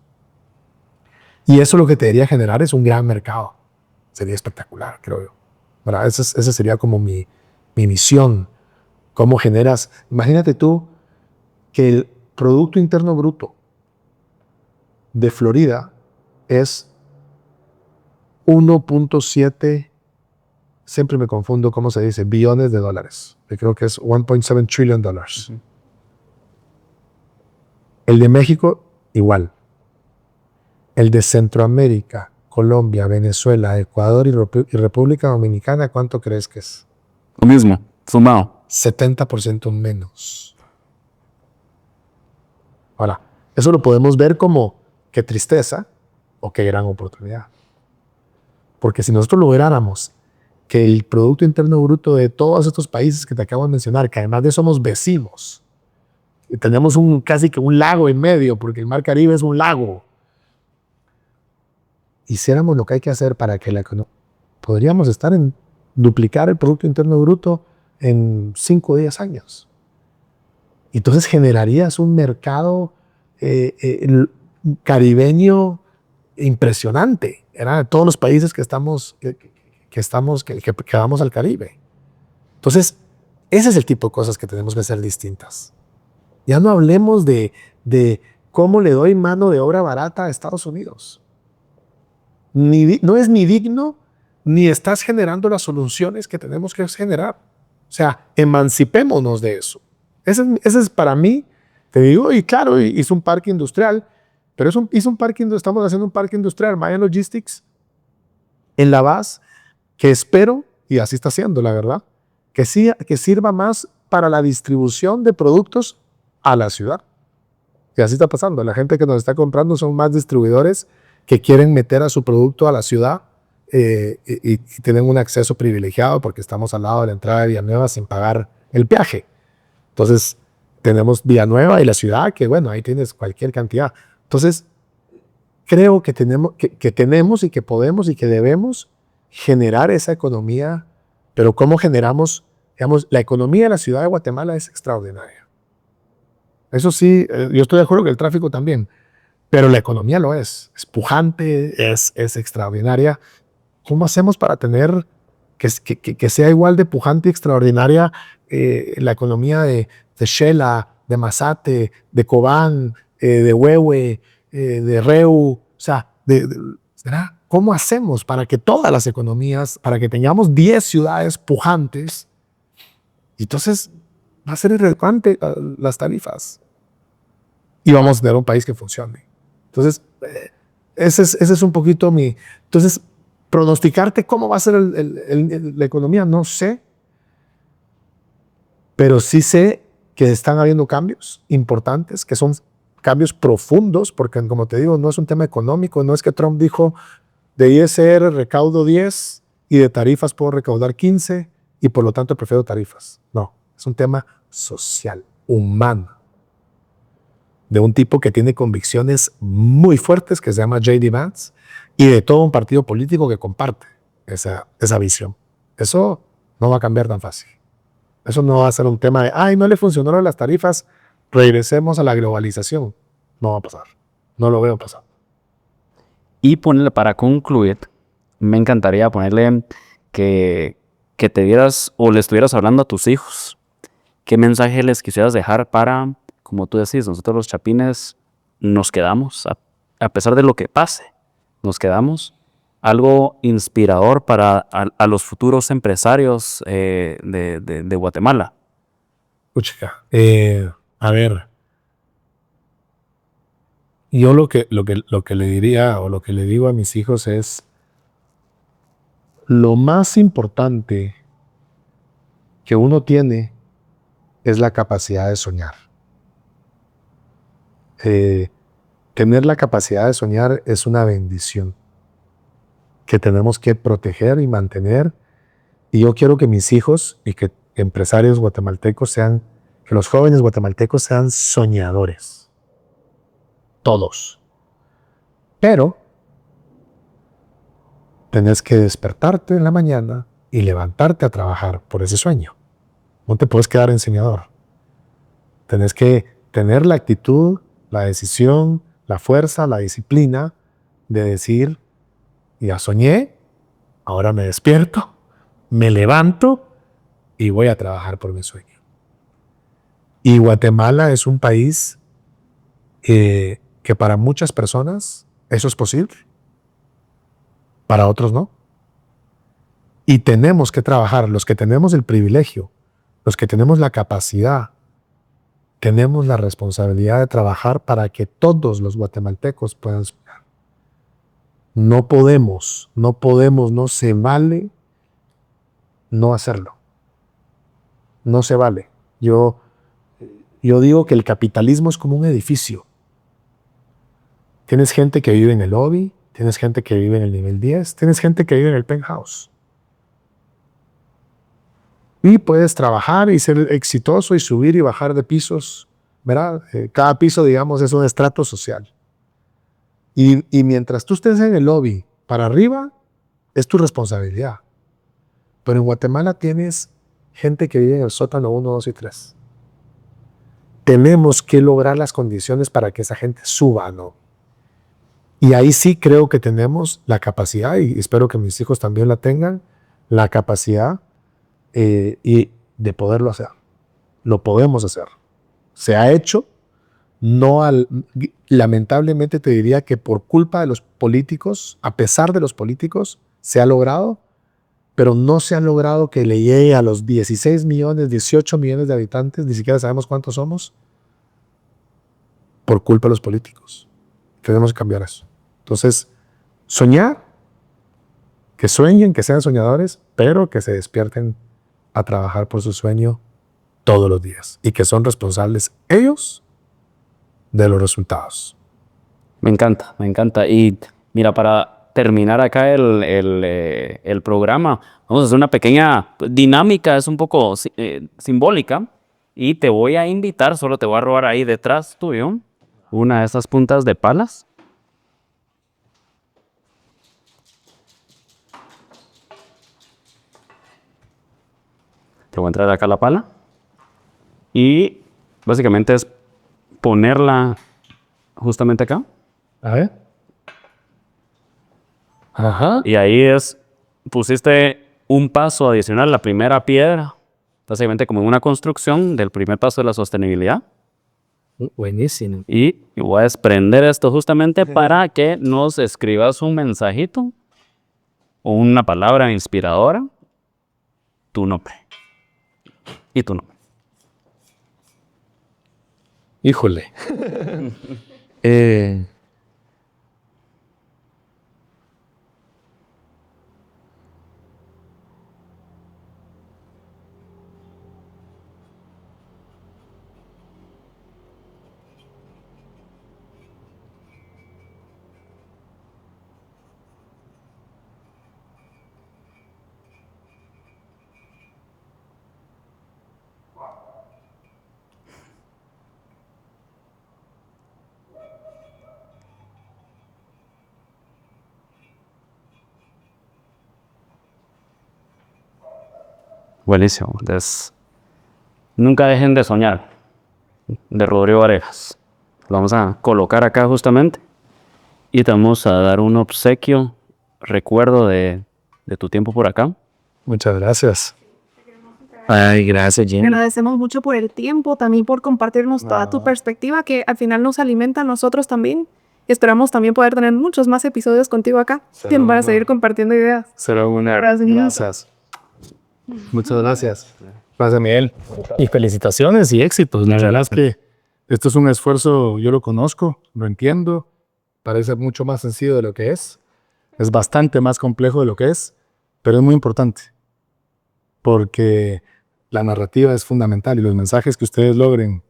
Y eso lo que te debería generar es un gran mercado. Sería espectacular, creo yo. ¿Verdad? Esa sería como mi misión ¿Cómo generas? Imagínate tú que el Producto Interno Bruto de Florida es 1.7, siempre me confundo cómo se dice, billones de dólares. Yo creo que es 1.7 trillion dollars. El de México, igual. El de Centroamérica, Colombia, Venezuela, Ecuador y República Dominicana, ¿cuánto crees que es? Lo mismo, sumado. 70% menos. Ahora, eso lo podemos ver como qué tristeza o qué gran oportunidad. Porque si nosotros lográramos que el Producto Interno Bruto de todos estos países que te acabo de mencionar, que además de somos vecinos, y tenemos casi que un lago en medio, porque el Mar Caribe es un lago, hiciéramos lo que hay que hacer para que podríamos estar en duplicar el Producto Interno Bruto en 5 o 10 años. Entonces generarías un mercado caribeño impresionante. Era de todos los países que vamos al Caribe. Entonces, ese es el tipo de cosas que tenemos que hacer distintas. Ya no hablemos de cómo le doy mano de obra barata a Estados Unidos. No es ni digno, ni estás generando las soluciones que tenemos que generar. O sea, emancipémonos de eso. Ese es para mí, te digo, y claro, hizo un parque industrial, pero estamos haciendo un parque industrial, Maya Logistics, en La Paz, que espero, y así está haciendo, la verdad, que sirva más para la distribución de productos a la ciudad. Y así está pasando. La gente que nos está comprando son más distribuidores que quieren meter a su producto a la ciudad y tienen un acceso privilegiado porque estamos al lado de la entrada de Villanueva sin pagar el peaje. Entonces, tenemos Villanueva y la ciudad, que bueno, ahí tienes cualquier cantidad. Entonces, creo que tenemos y que podemos y que debemos generar esa economía, pero ¿cómo generamos? Digamos, la economía de la ciudad de Guatemala es extraordinaria. Eso sí, yo estoy de acuerdo que el tráfico también, pero la economía lo es pujante, es extraordinaria. ¿Cómo hacemos para tener que sea igual de pujante y extraordinaria la economía de Xela, de Mazate, de Cobán, de Huehue, de Reu? O sea, ¿verdad? ¿Cómo hacemos para que todas las economías, para que tengamos 10 ciudades pujantes? Y entonces va a ser irrelevante las tarifas. Y vamos a tener un país que funcione. Entonces, ese es un poquito mi... Entonces, pronosticarte cómo va a ser la economía, no sé. Pero sí sé que están habiendo cambios importantes, que son cambios profundos, porque como te digo, no es un tema económico, no es que Trump dijo de ISR recaudo 10 y de tarifas puedo recaudar 15 y por lo tanto prefiero tarifas. No, es un tema social, humano, de un tipo que tiene convicciones muy fuertes que se llama J.D. Vance y de todo un partido político que comparte esa visión. Eso no va a cambiar tan fácil. Eso no va a ser un tema de, ay, no le funcionaron las tarifas, regresemos a la globalización. No va a pasar. No lo veo pasar. Y ponerle, para concluir, me encantaría ponerle que te dieras o le estuvieras hablando a tus hijos. ¿Qué mensaje les quisieras dejar para, como tú decís, nosotros los chapines nos quedamos, a pesar de lo que pase, nos quedamos? Algo inspirador para a los futuros empresarios de Guatemala. Puchica, a ver, yo lo que le diría o lo que le digo a mis hijos es lo más importante que uno tiene es la capacidad de soñar. Tener la capacidad de soñar es una bendición que tenemos que proteger y mantener. Y yo quiero que mis hijos y que empresarios guatemaltecos que los jóvenes guatemaltecos sean soñadores. Todos. Pero tenés que despertarte en la mañana y levantarte a trabajar por ese sueño. No te puedes quedar en soñador. Tenés que tener la actitud, la decisión, la fuerza, la disciplina de decir, ya soñé, ahora me despierto, me levanto y voy a trabajar por mi sueño. Y Guatemala es un país que para muchas personas eso es posible, para otros no. Y tenemos que trabajar, los que tenemos el privilegio, los que tenemos la capacidad, tenemos la responsabilidad de trabajar para que todos los guatemaltecos puedan soñar. No podemos, no se vale no hacerlo. No se vale. Yo digo que el capitalismo es como un edificio. Tienes gente que vive en el lobby, tienes gente que vive en el nivel 10, tienes gente que vive en el penthouse. Y puedes trabajar y ser exitoso y subir y bajar de pisos, ¿verdad? Cada piso, digamos, es un estrato social. Y mientras tú estés en el lobby para arriba, es tu responsabilidad. Pero en Guatemala tienes gente que vive en el sótano 1, 2 y 3. Tenemos que lograr las condiciones para que esa gente suba, ¿no? Y ahí sí creo que tenemos la capacidad, y espero que mis hijos también la tengan, la capacidad y de poderlo hacer. Lo podemos hacer. Se ha hecho, lamentablemente te diría que por culpa de los políticos, a pesar de los políticos, se ha logrado, pero no se ha logrado que le llegue a los 16 millones, 18 millones de habitantes, ni siquiera sabemos cuántos somos, por culpa de los políticos. Tenemos que cambiar eso. Entonces, soñar, que sueñen, que sean soñadores, pero que se despierten a trabajar por su sueño todos los días y que son responsables ellos de los resultados. Me encanta, me encanta. Y mira, para terminar acá el programa, vamos a hacer una pequeña dinámica, es un poco simbólica, y te voy a invitar, solo te voy a robar ahí detrás tuyo, una de esas puntas de palas. Te voy a entrar acá la pala. Y básicamente es ponerla justamente acá. A ver. Ajá. Y ahí pusiste un paso adicional, la primera piedra, básicamente como en una construcción del primer paso de la sostenibilidad. Buenísimo. Y voy a desprender esto justamente para que nos escribas un mensajito o una palabra inspiradora, tu nombre y tu nombre. Híjole. Buenísimo. Entonces, nunca dejen de soñar, de Rodrigo Varejas. Lo vamos a colocar acá justamente y te vamos a dar un obsequio, recuerdo de tu tiempo por acá. Muchas gracias. Ay, gracias, Te Jenny. agradecemos mucho por el tiempo, también por compartirnos toda tu perspectiva, que al final nos alimenta a nosotros también. Esperamos también poder tener muchos más episodios contigo acá, para seguir compartiendo ideas. Será una. Gracias. Gracias. Muchas gracias. Gracias, Miguel. Y felicitaciones y éxitos. La verdad es que esto es un esfuerzo, yo lo conozco, lo entiendo. Parece mucho más sencillo de lo que es. Es bastante más complejo de lo que es, pero es muy importante. Porque la narrativa es fundamental y los mensajes que ustedes logren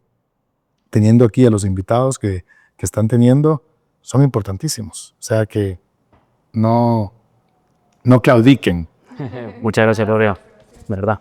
teniendo aquí a los invitados que están teniendo son importantísimos. O sea que no claudiquen. Muchas gracias, Rodrigo. ¿Verdad?